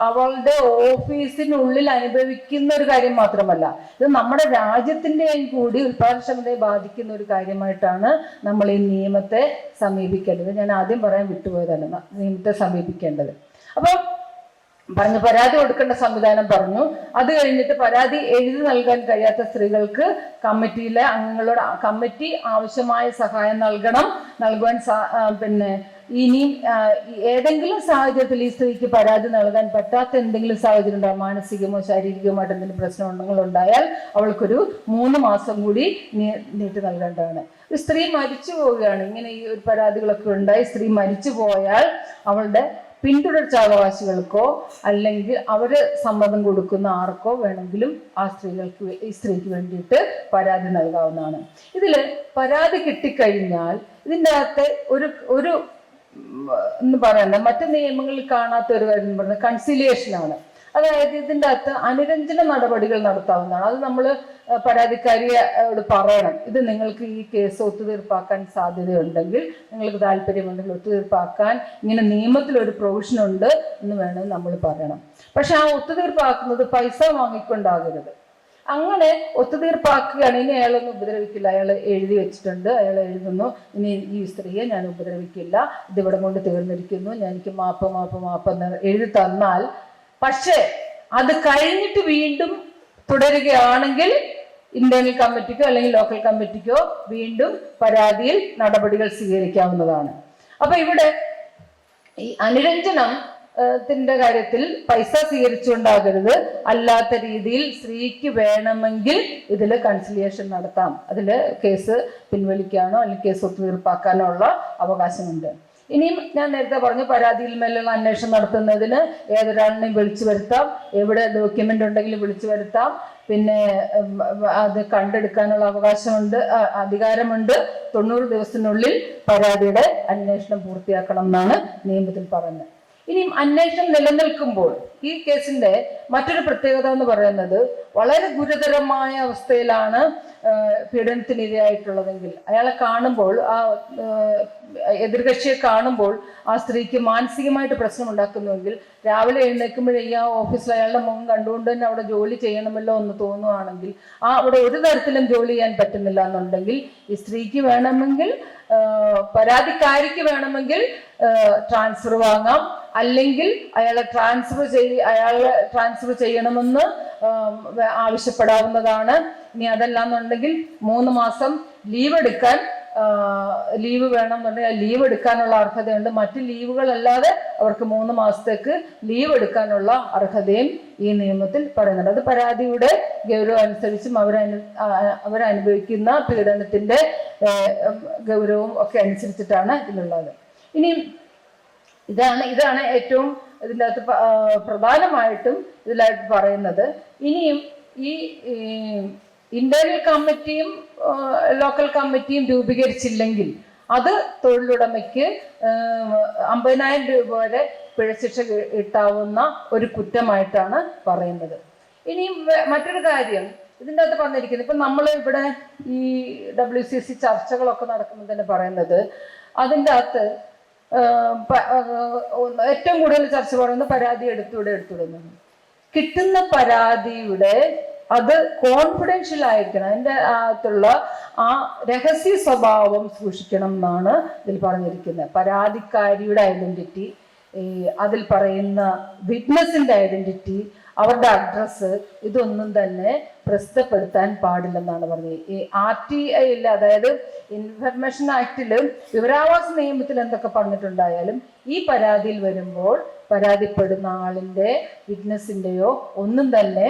അവളുടെ ഓഫീസിനുള്ളിൽ അനുഭവിക്കുന്ന ഒരു കാര്യം മാത്രമല്ല, ഇത് നമ്മുടെ രാജ്യത്തിൻ്റെയും കൂടി ഉൽപാദനക്ഷമതയെ ബാധിക്കുന്ന ഒരു കാര്യമായിട്ടാണ് നമ്മൾ ഈ നിയമത്തെ സമീപിക്കേണ്ടത്. ഞാൻ ആദ്യം പറയാൻ വിട്ടുപോയതാണ് നിയമത്തെ സമീപിക്കേണ്ടത്. അപ്പൊ പറഞ്ഞു പരാതി കൊടുക്കേണ്ട സംവിധാനം പറഞ്ഞു. അത് കഴിഞ്ഞിട്ട് പരാതി എഴുതി നൽകാൻ കഴിയാത്ത സ്ത്രീകൾക്ക് കമ്മിറ്റിയിലെ അംഗങ്ങളോട് കമ്മിറ്റി ആവശ്യമായ സഹായം നൽകുവാൻ പിന്നെ ഇനിയും ഏതെങ്കിലും സാഹചര്യത്തിൽ ഈ സ്ത്രീക്ക് പരാതി നൽകാൻ പറ്റാത്ത എന്തെങ്കിലും സാഹചര്യം ഉണ്ടാകും, മാനസികമോ ശാരീരികമായിട്ട് എന്തെങ്കിലും പ്രശ്നങ്ങളുണ്ടായാൽ അവൾക്കൊരു 3 മാസം കൂടി നീട്ടി നൽകേണ്ടതാണ്. ഒരു സ്ത്രീ മരിച്ചു പോവുകയാണ്, ഇങ്ങനെ ഈ ഒരു പരാതികളൊക്കെ ഉണ്ടായി സ്ത്രീ മരിച്ചു പോയാൽ അവളുടെ പിന്തുടർച്ചാവകാശികൾക്കോ അല്ലെങ്കിൽ അവര് സമ്മതം കൊടുക്കുന്ന ആർക്കോ വേണമെങ്കിലും ഈ സ്ത്രീക്ക് വേണ്ടിയിട്ട് പരാതി നൽകാവുന്നതാണ്. ഇതില് പരാതി കിട്ടിക്കഴിഞ്ഞാൽ ഇതിൻ്റെ അകത്ത് ഒരു എന്ന് പറയണ്ട മറ്റു നിയമങ്ങളിൽ കാണാത്ത ഒരു കാര്യം പറയുന്നത് കൺസിലിയേഷനാണ്. അതായത് ഇതിൻ്റെ അകത്ത് അനുരഞ്ജന നടപടികൾ നടത്താവുന്നതാണ്. അത് നമ്മൾ പരാതിക്കാരിയോട് പറയണം, ഇത് നിങ്ങൾക്ക് ഈ കേസ് ഒത്തുതീർപ്പാക്കാൻ സാധ്യതയുണ്ടെങ്കിൽ, നിങ്ങൾക്ക് താല്പര്യമുണ്ടെങ്കിൽ ഒത്തുതീർപ്പാക്കാൻ ഇങ്ങനെ നിയമത്തിലൊരു പ്രൊവിഷൻ ഉണ്ട് എന്ന് വേണമെങ്കിൽ നമ്മൾ പറയണം. പക്ഷെ ആ ഒത്തുതീർപ്പാക്കുന്നത് പൈസ വാങ്ങിക്കൊണ്ടാകരുത്. അങ്ങനെ ഒത്തുതീർപ്പാക്കുകയാണ്. ഇനി അയാളൊന്നും ഉപദ്രവിക്കില്ല, അയാൾ എഴുതി വെച്ചിട്ടുണ്ട്, അയാൾ എഴുതുന്നു ഇനി ഈ സ്ത്രീയെ ഞാൻ ഉപദ്രവിക്കില്ല, ഇതിവിടെ കൊണ്ട് തീർന്നിരിക്കുന്നു, ഞാൻ എനിക്ക് മാപ്പ് എന്ന് എഴുതി തന്നാൽ, പക്ഷേ അത് കഴിഞ്ഞിട്ട് വീണ്ടും തുടരുകയാണെങ്കിൽ ഇന്റേണൽ കമ്മിറ്റിക്കോ അല്ലെങ്കിൽ ലോക്കൽ കമ്മിറ്റിക്കോ വീണ്ടും പരാതിയിൽ നടപടികൾ സ്വീകരിക്കാവുന്നതാണ്. അപ്പൊ ഇവിടെ ഈ അനുരഞ്ജനത്തിന്റെ കാര്യത്തിൽ പൈസ സ്വീകരിച്ചുകൊണ്ടാകരുത്, അല്ലാത്ത രീതിയിൽ സ്ത്രീക്ക് വേണമെങ്കിൽ ഇതിൽ കൺസിലിയേഷൻ നടത്താം, അതിൽ കേസ് പിൻവലിക്കാനോ അല്ലെങ്കിൽ കേസ് ഒത്തുതീർപ്പാക്കാനോ ഉള്ള അവകാശമുണ്ട്. ഇനിയും ഞാൻ നേരത്തെ പറഞ്ഞു പരാതിയിൽ മേലുള്ള അന്വേഷണം നടത്തുന്നതിന് ഏതൊരാളിനെയും വിളിച്ചു വരുത്താം, എവിടെ ഡോക്യുമെന്റ് ഉണ്ടെങ്കിലും വിളിച്ചു വരുത്താം, പിന്നെ അത് കണ്ടെടുക്കാനുള്ള അവകാശമുണ്ട്, അധികാരമുണ്ട്. 90 ദിവസത്തിനുള്ളിൽ പരാതിയുടെ അന്വേഷണം പൂർത്തിയാക്കണം എന്നാണ് നിയമത്തിൽ പറയുന്നത്. ഇനിയും അന്വേഷണം നിലനിൽക്കുമ്പോൾ ഈ കേസിന്റെ മറ്റൊരു പ്രത്യേകത എന്ന് പറയുന്നത് വളരെ ഗുരുതരമായ അവസ്ഥയിലാണ് പീഡനത്തിനിരയായിട്ടുള്ളതെങ്കിൽ അയാളെ കാണുമ്പോൾ, ആ എതിർകക്ഷിയെ കാണുമ്പോൾ ആ സ്ത്രീക്ക് മാനസികമായിട്ട് പ്രശ്നം ഉണ്ടാക്കുന്നുവെങ്കിൽ രാവിലെ എഴുന്നേൽക്കുമ്പോഴേ ആ ഓഫീസിൽ അയാളുടെ മുഖം കണ്ടുകൊണ്ട് തന്നെ അവിടെ ജോലി ചെയ്യണമല്ലോ എന്ന് തോന്നുകയാണെങ്കിൽ, അവിടെ ഒരു തരത്തിലും ജോലി ചെയ്യാൻ പറ്റുന്നില്ല എന്നുണ്ടെങ്കിൽ ഈ സ്ത്രീക്ക് വേണമെങ്കിൽ പരാതിക്കാരിക്ക് വേണമെങ്കിൽ ട്രാൻസ്ഫർ വാങ്ങാം, അല്ലെങ്കിൽ അയാളെ ട്രാൻസ്ഫർ ചെയ്യണമെന്ന് ആവശ്യപ്പെടാവുന്നതാണ്. ഇനി അതല്ലാന്നുണ്ടെങ്കിൽ 3 മാസം ലീവ് വേണമെന്നുണ്ടെങ്കിൽ ലീവ് എടുക്കാനുള്ള അർഹതയുണ്ട്. മറ്റ് ലീവുകളല്ലാതെ അവർക്ക് 3 മാസത്തേക്ക് ലീവ് എടുക്കാനുള്ള അർഹതയും ഈ നിയമത്തിൽ പറയുന്നുണ്ട്. അത് പരാതിയുടെ ഗൗരവം അനുസരിച്ചും അവരനുഭവിക്കുന്ന പീഡനത്തിന്റെ ഗൗരവവും ഒക്കെ അനുസരിച്ചിട്ടാണ് ഇതിലുള്ളത്. ഇനി ഇതാണ് ഏറ്റവും ഇതിൻ്റെ അകത്ത് പ്രധാനമായിട്ടും ഇതിലായിട്ട് പറയുന്നത്. ഇനിയും ഈ ഇന്റേണൽ കമ്മിറ്റിയും ലോക്കൽ കമ്മിറ്റിയും രൂപീകരിച്ചില്ലെങ്കിൽ അത് തൊഴിലുടമയ്ക്ക് 50,000 രൂപ വരെ പിഴശിക്ഷ കിട്ടാവുന്ന ഒരു കുറ്റമായിട്ടാണ് പറയുന്നത്. ഇനിയും മറ്റൊരു കാര്യം ഇതിൻ്റെ അകത്ത് പറഞ്ഞിരിക്കുന്നത്, ഇപ്പം നമ്മൾ ഇവിടെ ഈ WCC ചർച്ചകളൊക്കെ നടക്കുമ്പോൾ തന്നെ പറയുന്നത്, അതിൻ്റെ അകത്ത് ഏറ്റവും കൂടുതൽ ചർച്ച പറയുന്നത് പരാതി എടുത്തൂടെ കിട്ടുന്ന പരാതിയുടെ അത് കോൺഫിഡൻഷ്യൽ ആയിരിക്കണം, അതിൻ്റെ അകത്തുള്ള ആ രഹസ്യ സ്വഭാവം സൂക്ഷിക്കണം എന്നാണ് ഇതിൽ പറഞ്ഞിരിക്കുന്നത്. പരാതിക്കാരിയുടെ ഐഡന്റിറ്റി, അതിൽ പറയുന്ന വിറ്റ്നസിന്റെ ഐഡന്റിറ്റി, അവരുടെ അഡ്രസ്സ്, ഇതൊന്നും തന്നെ പ്രസിദ്ധപ്പെടുത്താൻ പാടില്ലെന്നാണ് പറഞ്ഞത്. ഈ RTI അതായത് ഇൻഫർമേഷൻ ആക്ടില് വിവരാവകാശ നിയമത്തിൽ എന്തൊക്കെ പറഞ്ഞിട്ടുണ്ടായാലും ഈ പരാതിയിൽ വരുമ്പോൾ പരാതിപ്പെടുന്ന ആളിന്റെ വിറ്റ്നസിന്റെയോ ഒന്നും തന്നെ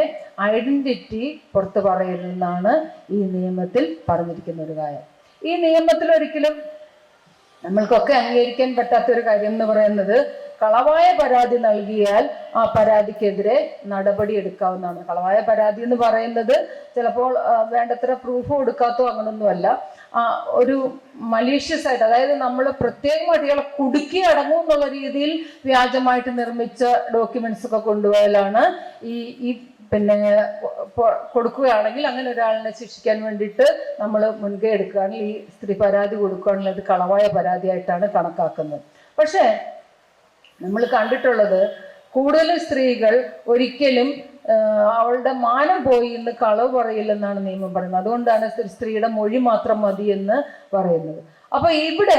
ഐഡന്റിറ്റി പുറത്തു പറയരുതെന്നാണ് ഈ നിയമത്തിൽ പറഞ്ഞിരിക്കുന്ന ഒരു കാര്യം. ഈ നിയമത്തിൽ ഒരിക്കലും നമ്മൾക്കൊക്കെ അംഗീകരിക്കാൻ പറ്റാത്ത ഒരു കാര്യം എന്ന് പറയുന്നത്, കളവായ പരാതി നൽകിയാൽ ആ പരാതിക്കെതിരെ നടപടി എടുക്കാവുന്നതാണ്. കളവായ പരാതി എന്ന് പറയുന്നത് ചിലപ്പോൾ വേണ്ടത്ര പ്രൂഫ് കൊടുക്കാത്തോ അങ്ങനൊന്നുമല്ല. ഒരു മലീഷ്യസ് ആയിട്ട്, അതായത് നമ്മൾ പ്രത്യേകമായിട്ട് ഇയാളെ കുടുക്കി അടങ്ങും എന്നുള്ള രീതിയിൽ വ്യാജമായിട്ട് നിർമ്മിച്ച ഡോക്യുമെന്റ്സ് ഒക്കെ കൊണ്ടുപോയാലാണ് ഈ പിന്നെ കൊടുക്കുകയാണെങ്കിൽ അങ്ങനെ ഒരാളിനെ ശിക്ഷിക്കാൻ വേണ്ടിയിട്ട് നമ്മൾ മുൻകൈ എടുക്കുകയാണെങ്കിൽ ഈ സ്ത്രീ പരാതി കൊടുക്കുകയാണെങ്കിൽ അത് കളവായ പരാതിയായിട്ടാണ് കണക്കാക്കുന്നത്. പക്ഷേ നമ്മൾ കണ്ടിട്ടുള്ളത് കൂടുതലും സ്ത്രീകൾ ഒരിക്കലും അവളുടെ മാനം പോയി എന്ന് കളവ് പറയില്ലെന്നാണ് നിയമം പറയുന്നത്. അതുകൊണ്ടാണ് സ്ത്രീയുടെ മൊഴി മാത്രം മതി എന്ന് പറയുന്നത്. അപ്പൊ ഇവിടെ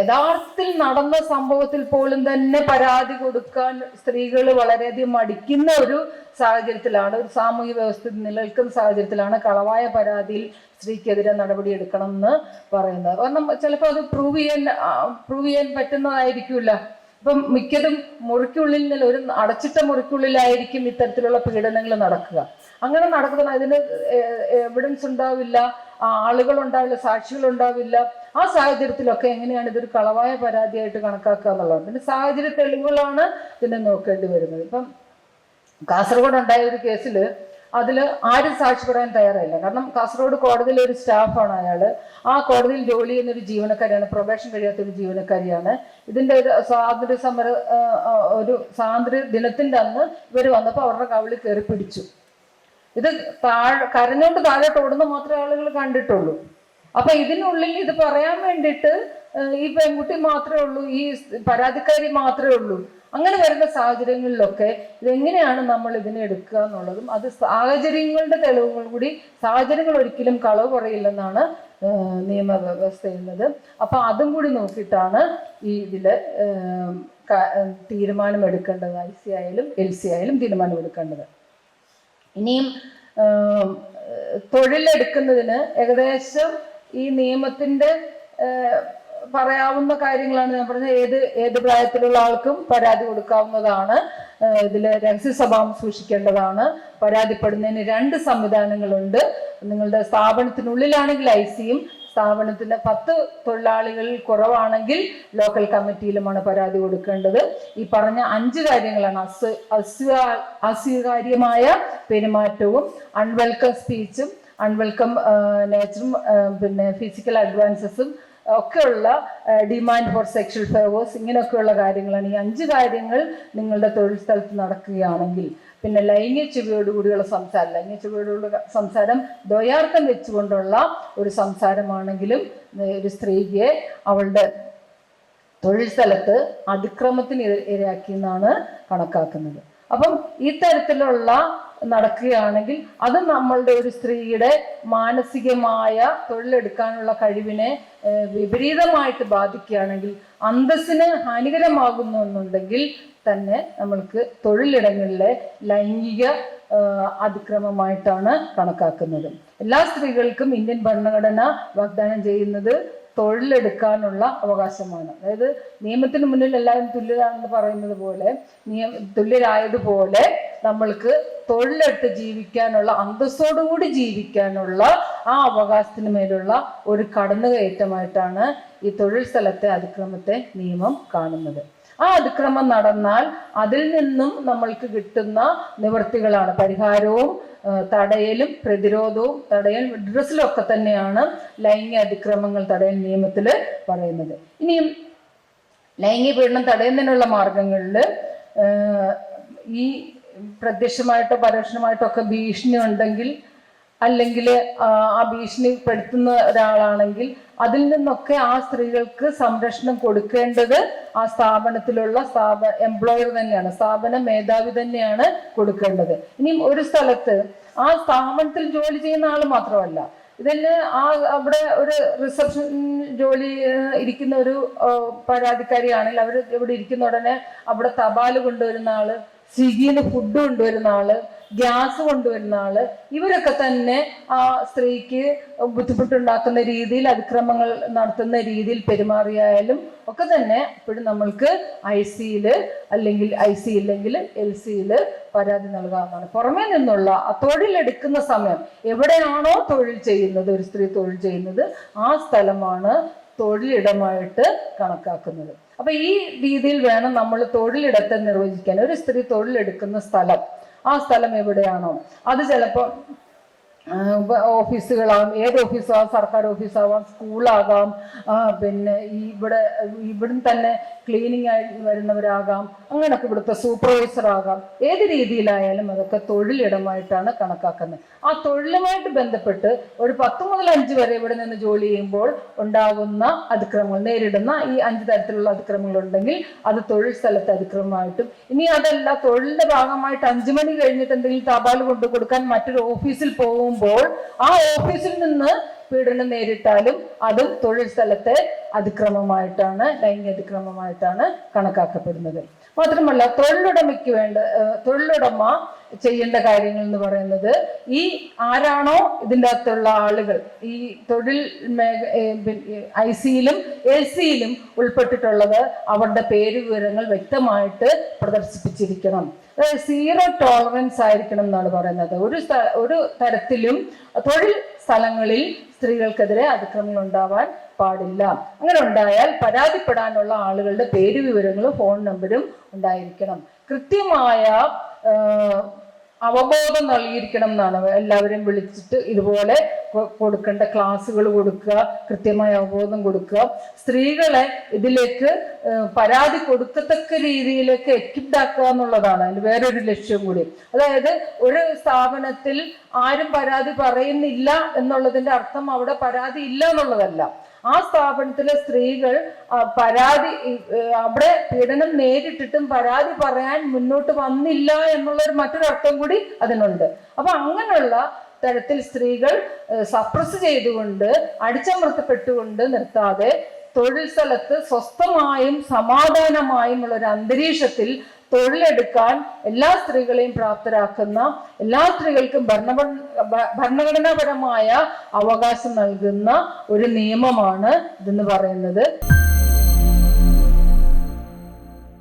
യഥാർത്ഥത്തിൽ നടന്ന സംഭവത്തിൽ പോലും തന്നെ പരാതി കൊടുക്കാൻ സ്ത്രീകൾ വളരെയധികം മടിക്കുന്ന ഒരു സാഹചര്യത്തിലാണ്, ഒരു സാമൂഹ്യ വ്യവസ്ഥ നിലനിൽക്കുന്ന സാഹചര്യത്തിലാണ് കളവായ പരാതിയിൽ സ്ത്രീക്കെതിരെ നടപടി എടുക്കണം എന്ന് പറയുന്നത്. കാരണം ചിലപ്പോൾ അത് പ്രൂവ് ചെയ്യാൻ പറ്റുന്നതായിരിക്കില്ല. ഇപ്പം മിക്കതും മുറിക്കുള്ളിൽ നിന്ന് ഒരു അടച്ചിട്ട മുറിക്കുള്ളിലായിരിക്കും ഇത്തരത്തിലുള്ള പീഡനങ്ങൾ നടക്കുക. അങ്ങനെ നടക്കുന്ന അതിന് എവിഡൻസ് ഉണ്ടാവില്ല, ആളുകൾ ഉണ്ടാവില്ല, സാക്ഷികൾ ഉണ്ടാവില്ല. ആ സാഹചര്യത്തിലൊക്കെ എങ്ങനെയാണ് ഇതൊരു കളവായ പരാതിയായിട്ട് കണക്കാക്കുക എന്നുള്ളത്. പിന്നെ സാഹചര്യ തെളിവുകളാണ് ഇതിനെ നോക്കേണ്ടി വരുന്നത്. ഇപ്പം കാസർഗോഡ് ഉണ്ടായ ഒരു കേസിൽ അതിൽ ആരും സാക്ഷി പറയാൻ തയ്യാറായില്ല. കാരണം കാസർഗോഡ് കോടതിയിലെ ഒരു സ്റ്റാഫാണ് അയാൾ. ആ കോടതിയിൽ ജോലി ചെയ്യുന്ന ഒരു ജീവനക്കാരിയാണ്, പ്രൊബേഷൻ കഴിയാത്തൊരു ജീവനക്കാരിയാണ്. ഇതിൻ്റെ ഒരു സ്വാതന്ത്ര്യ ദിനത്തിൻ്റെ അന്ന് ഇവർ വന്നപ്പോൾ അവരുടെ കവിളിൽ കയറി പിടിച്ചു. ഇത് കരഞ്ഞോണ്ട് താഴോട്ട് ഓടുന്ന മാത്രമേ ആളുകൾ കണ്ടിട്ടുള്ളൂ. അപ്പൊ ഇതിനുള്ളിൽ ഇത് പറയാൻ വേണ്ടിയിട്ട് ഈ പെൺകുട്ടി മാത്രമേ ഉള്ളൂ, ഈ പരാതിക്കാരി മാത്രമേ ഉള്ളൂ. അങ്ങനെ വരുന്ന സാഹചര്യങ്ങളിലൊക്കെ ഇതെങ്ങനെയാണ് നമ്മൾ ഇതിനെ എടുക്കുക എന്നുള്ളതും, അത് സാഹചര്യങ്ങളുടെ തെളിവുകൾ കൂടി, സാഹചര്യങ്ങൾ ഒരിക്കലും കളവ് പറയില്ലെന്നാണ് നിയമവ്യവസ്ഥ ചെയ്യുന്നത്. അപ്പൊ അതും കൂടി നോക്കിയിട്ടാണ് ഇതില് തീരുമാനമെടുക്കേണ്ടത്. IC ആയാലും LC ആയാലും തീരുമാനമെടുക്കേണ്ടത്. ഇനിയും തൊഴിലെടുക്കുന്നതിന് ഏകദേശം ഈ നിയമത്തിന്റെ പറയാവുന്ന കാര്യങ്ങളാണ് ഞാൻ പറഞ്ഞത്. ഏത് പ്രായത്തിലുള്ള ആൾക്കും പരാതി കൊടുക്കാവുന്നതാണ്. ഇതിൽ രഹസ്യസ്വഭാവം സൂക്ഷിക്കേണ്ടതാണ്. പരാതിപ്പെടുന്നതിന് 2 സംവിധാനങ്ങളുണ്ട്. നിങ്ങളുടെ സ്ഥാപനത്തിനുള്ളിലാണെങ്കിൽ ICയും, സ്ഥാപനത്തിന് 10 തൊഴിലാളികളിൽ കുറവാണെങ്കിൽ ലോക്കൽ കമ്മിറ്റിയിലുമാണ് പരാതി കൊടുക്കേണ്ടത്. ഈ പറഞ്ഞ 5 കാര്യങ്ങളാണ്: അസ്വീകാര്യമായ പെരുമാറ്റവും, അൺവെൽക്കം സ്പീച്ചും, അൺവെൽക്കം നേച്ചറും, പിന്നെ ഫിസിക്കൽ അഡ്വാൻസസും ഒക്കെയുള്ള ഡിമാൻഡ് ഫോർ സെക്ഷൽ ഫേവേഴ്സ്, ഇങ്ങനെയൊക്കെയുള്ള കാര്യങ്ങളാണ്. ഈ 5 കാര്യങ്ങൾ നിങ്ങളുടെ തൊഴിൽ സ്ഥലത്ത് നടക്കുകയാണെങ്കിൽ, പിന്നെ ലൈംഗിക ചുവയോടുകൂടിയുള്ള സംസാരം, ലൈംഗിക ചുവയോടുകൂടിയുള്ള സംസാരം ദ്വയാർത്ഥം വെച്ചുകൊണ്ടുള്ള ഒരു സംസാരമാണെങ്കിലും ഒരു സ്ത്രീയെ അവളുടെ തൊഴിൽ സ്ഥലത്ത് അതിക്രമത്തിന് ഇരയാക്കിയെന്നാണ് കണക്കാക്കുന്നത്. അപ്പം ഈ തരത്തിലുള്ള നടക്കുകയാണെങ്കിൽ അത് നമ്മളുടെ ഒരു സ്ത്രീയുടെ മാനസികമായ തൊഴിലെടുക്കാനുള്ള കഴിവിനെ വിപരീതമായിട്ട് ബാധിക്കുകയാണെങ്കിൽ, അന്തസ്സിന് ഹാനികരമാകുന്നു എന്നുണ്ടെങ്കിൽ തന്നെ നമ്മൾക്ക് തൊഴിലിടങ്ങളിലെ ലൈംഗിക അതിക്രമമായിട്ടാണ് കണക്കാക്കുന്നത്. എല്ലാ സ്ത്രീകൾക്കും ഇന്ത്യൻ ഭരണഘടന വാഗ്ദാനം ചെയ്യുന്നത് തൊഴിലെടുക്കാനുള്ള അവകാശമാണ്. അതായത് നിയമത്തിന് മുന്നിൽ എല്ലാവരും തുല്യരാണെന്ന് പറയുന്നത് പോലെ, തുല്യരായതുപോലെ നമ്മൾക്ക് തൊഴിലെടുത്ത് ജീവിക്കാനുള്ള, അന്തസ്സോടുകൂടി ജീവിക്കാനുള്ള ആ അവകാശത്തിന് മേലുള്ള ഒരു കടന്നുകയറ്റമായിട്ടാണ് ഈ തൊഴിൽ സ്ഥലത്തെ അതിക്രമത്തെ നിയമം കാണുന്നത്. ആ അതിക്രമം നടന്നാൽ അതിൽ നിന്നും നമ്മൾക്ക് കിട്ടുന്ന നിവൃത്തികളാണ് പരിഹാരവും തടയലും പ്രതിരോധവും. റിഡ്രസലും ഒക്കെ തന്നെയാണ് ലൈംഗിക അതിക്രമങ്ങൾ തടയൽ നിയമത്തിൽ പറയുന്നത്. ഇനിയും ലൈംഗിക പീഡനം തടയുന്നതിനുള്ള മാർഗങ്ങളിൽ ഈ പ്രത്യക്ഷമായിട്ടോ പരോക്ഷമായിട്ടോ ഒക്കെ ഭീഷണി ഉണ്ടെങ്കിൽ, അല്ലെങ്കിൽ ആ ഭീഷണിപ്പെടുത്തുന്ന ഒരാളാണെങ്കിൽ അതിൽ നിന്നൊക്കെ ആ സ്ത്രീകൾക്ക് സംരക്ഷണം കൊടുക്കേണ്ടത് ആ സ്ഥാപനത്തിലുള്ള എംപ്ലോയർ തന്നെയാണ്, സ്ഥാപന മേധാവി തന്നെയാണ് കൊടുക്കേണ്ടത്. ഇനിയും ഒരു സ്ഥലത്ത് ആ സ്ഥാപനത്തിൽ ജോലി ചെയ്യുന്ന ആൾ മാത്രമല്ല, ഇതിന് അവിടെ ഒരു റിസപ്ഷൻ ജോലി ഇരിക്കുന്ന ഒരു പരാതിക്കാരിയാണെങ്കിൽ അവർ ഇവിടെ ഇരിക്കുന്ന ഉടനെ അവിടെ തപാല് കൊണ്ടുവരുന്ന ആള്, സ്വിഗ്ഗിന്ന് ഫുഡ് കൊണ്ടുവരുന്ന ആള്, ഗ്യാസ് കൊണ്ടുവരുന്ന ആള്, ഇവരൊക്കെ തന്നെ ആ സ്ത്രീക്ക് ബുദ്ധിമുട്ടുണ്ടാക്കുന്ന രീതിയിൽ, അതിക്രമങ്ങൾ നടത്തുന്ന രീതിയിൽ പെരുമാറിയായാലും ഒക്കെ തന്നെ ഇപ്പോഴും നമ്മൾക്ക് ICയില് അല്ലെങ്കിൽ IC ഇല്ലെങ്കിൽ LCയില് പരാതി നൽകാവുന്നതാണ്. പുറമേ നിന്നുള്ള തൊഴിലെടുക്കുന്ന സമയം എവിടെയാണോ തൊഴിൽ ചെയ്യുന്നത്, ഒരു സ്ത്രീ തൊഴിൽ ചെയ്യുന്നത്, ആ സ്ഥലമാണ് തൊഴിലിടമായിട്ട് കണക്കാക്കുന്നത്. അപ്പൊ ഈ രീതിയിൽ വേണം നമ്മൾ തൊഴിലിടത്തെ നിർവചിക്കാൻ. ഒരു സ്ത്രീ തൊഴിലെടുക്കുന്ന സ്ഥലം, ആ സ്ഥലം എവിടെയാണോ അത് ചിലപ്പോൾ ഓഫീസുകളാവാം, ഏത് ഓഫീസാവാം, സർക്കാർ ഓഫീസാവാം, സ്കൂളാകാം, പിന്നെ ഇവിടുന്ന് തന്നെ ക്ലീനിങ് ആയി വരുന്നവരാകാം, അങ്ങനെയൊക്കെ ഇവിടുത്തെ സൂപ്പർവൈസർ ആകാം. ഏത് രീതിയിലായാലും അതൊക്കെ തൊഴിലിടമായിട്ടാണ് കണക്കാക്കുന്നത്. ആ തൊഴിലുമായിട്ട് ബന്ധപ്പെട്ട് ഒരു 10 മുതൽ 5 വരെ ഇവിടെ നിന്ന് ജോലി ചെയ്യുമ്പോൾ ഉണ്ടാകുന്ന അതിക്രമങ്ങൾ, നേരിടുന്ന ഈ 5 തരത്തിലുള്ള അതിക്രമങ്ങൾ ഉണ്ടെങ്കിൽ അത് തൊഴിൽ സ്ഥലത്തെ അതിക്രമമായിട്ടും, ഇനി അതല്ല തൊഴിലിന്റെ ഭാഗമായിട്ട് 5 മണി കഴിഞ്ഞിട്ട് എന്തെങ്കിലും തപാൽ കൊണ്ടു കൊടുക്കാൻ മറ്റൊരു ഓഫീസിൽ പോകുമ്പോൾ ആ ഓഫീസിൽ നിന്ന് പീഡനം നേരിട്ടാലും അതും തൊഴിൽ സ്ഥലത്തെ അതിക്രമമായിട്ടാണ്, ലൈംഗിക അതിക്രമമായിട്ടാണ് കണക്കാക്കപ്പെടുന്നത്. മാത്രമല്ല തൊഴിലുടമ ചെയ്യേണ്ട കാര്യങ്ങൾ എന്ന് പറയുന്നത്, ഈ ആരാണോ ഇതിൻ്റെ അകത്തുള്ള ആളുകൾ, ഈ തൊഴിൽ IC-യിലും LC-യിലും ഉൾപ്പെട്ടിട്ടുള്ളത്, അവരുടെ പേര് വിവരങ്ങൾ വ്യക്തമായിട്ട് പ്രദർശിപ്പിച്ചിരിക്കണം. അതായത് 0 ടോളറൻസ് ആയിരിക്കണം എന്നാണ് പറയുന്നത്. ഒരു തരത്തിലും തൊഴിൽ സ്ഥലങ്ങളിൽ സ്ത്രീകൾക്കെതിരെ അതിക്രമങ്ങൾ ഉണ്ടാവാൻ പാടില്ല. അങ്ങനെ ഉണ്ടായാൽ പരാതിപ്പെടാനുള്ള ആളുകളുടെ പേര് വിവരങ്ങളും ഫോൺ നമ്പരും ഉണ്ടായിരിക്കണം. കൃത്യമായ അവബോധം നൽകിയിരിക്കണം എന്നാണ്. എല്ലാവരെയും വിളിച്ചിട്ട് ഇതുപോലെ കൊടുക്കേണ്ട ക്ലാസ്സുകൾ കൊടുക്കുക, കൃത്യമായ അവബോധം കൊടുക്കുക, സ്ത്രീകളെ ഇതിലേക്ക് പരാതി കൊടുക്കത്തക്ക രീതിയിലേക്ക് എക്വിപ്ഡ് ആക്കുക എന്നുള്ളതാണ് അതിന് വേറൊരു ലക്ഷ്യം കൂടി. അതായത് ഒരു സ്ഥാപനത്തിൽ ആരും പരാതി പറയുന്നില്ല എന്നുള്ളതിന്റെ അർത്ഥം അവിടെ പരാതി ഇല്ല എന്നുള്ളതല്ല. ആ സ്ഥാപനത്തിലെ സ്ത്രീകൾ അവിടെ പീഡനം നേരിട്ടിട്ടും പരാതി പറയാൻ മുന്നോട്ട് വന്നില്ല എന്നുള്ളൊരു മറ്റൊരു അർത്ഥം കൂടി അതിനുണ്ട്. അപ്പൊ അങ്ങനെയുള്ള തരത്തിൽ സ്ത്രീകൾ സപ്രസ് ചെയ്തുകൊണ്ട്, അടിച്ചമർത്തപ്പെട്ടുകൊണ്ട് നിർത്താതെ തൊഴിൽ സ്ഥലത്ത് സ്വസ്ഥമായും സമാധാനമായും ഉള്ള ഒരു അന്തരീക്ഷത്തിൽ തൊഴിലെടുക്കാൻ എല്ലാ സ്ത്രീകളെയും പ്രാപ്തരാക്കുന്ന, എല്ലാ സ്ത്രീകൾക്കും ഭരണഘടനാപരമായ അവകാശം നൽകുന്ന ഒരു നിയമമാണ് ഇതെന്ന് പറയുന്നത്.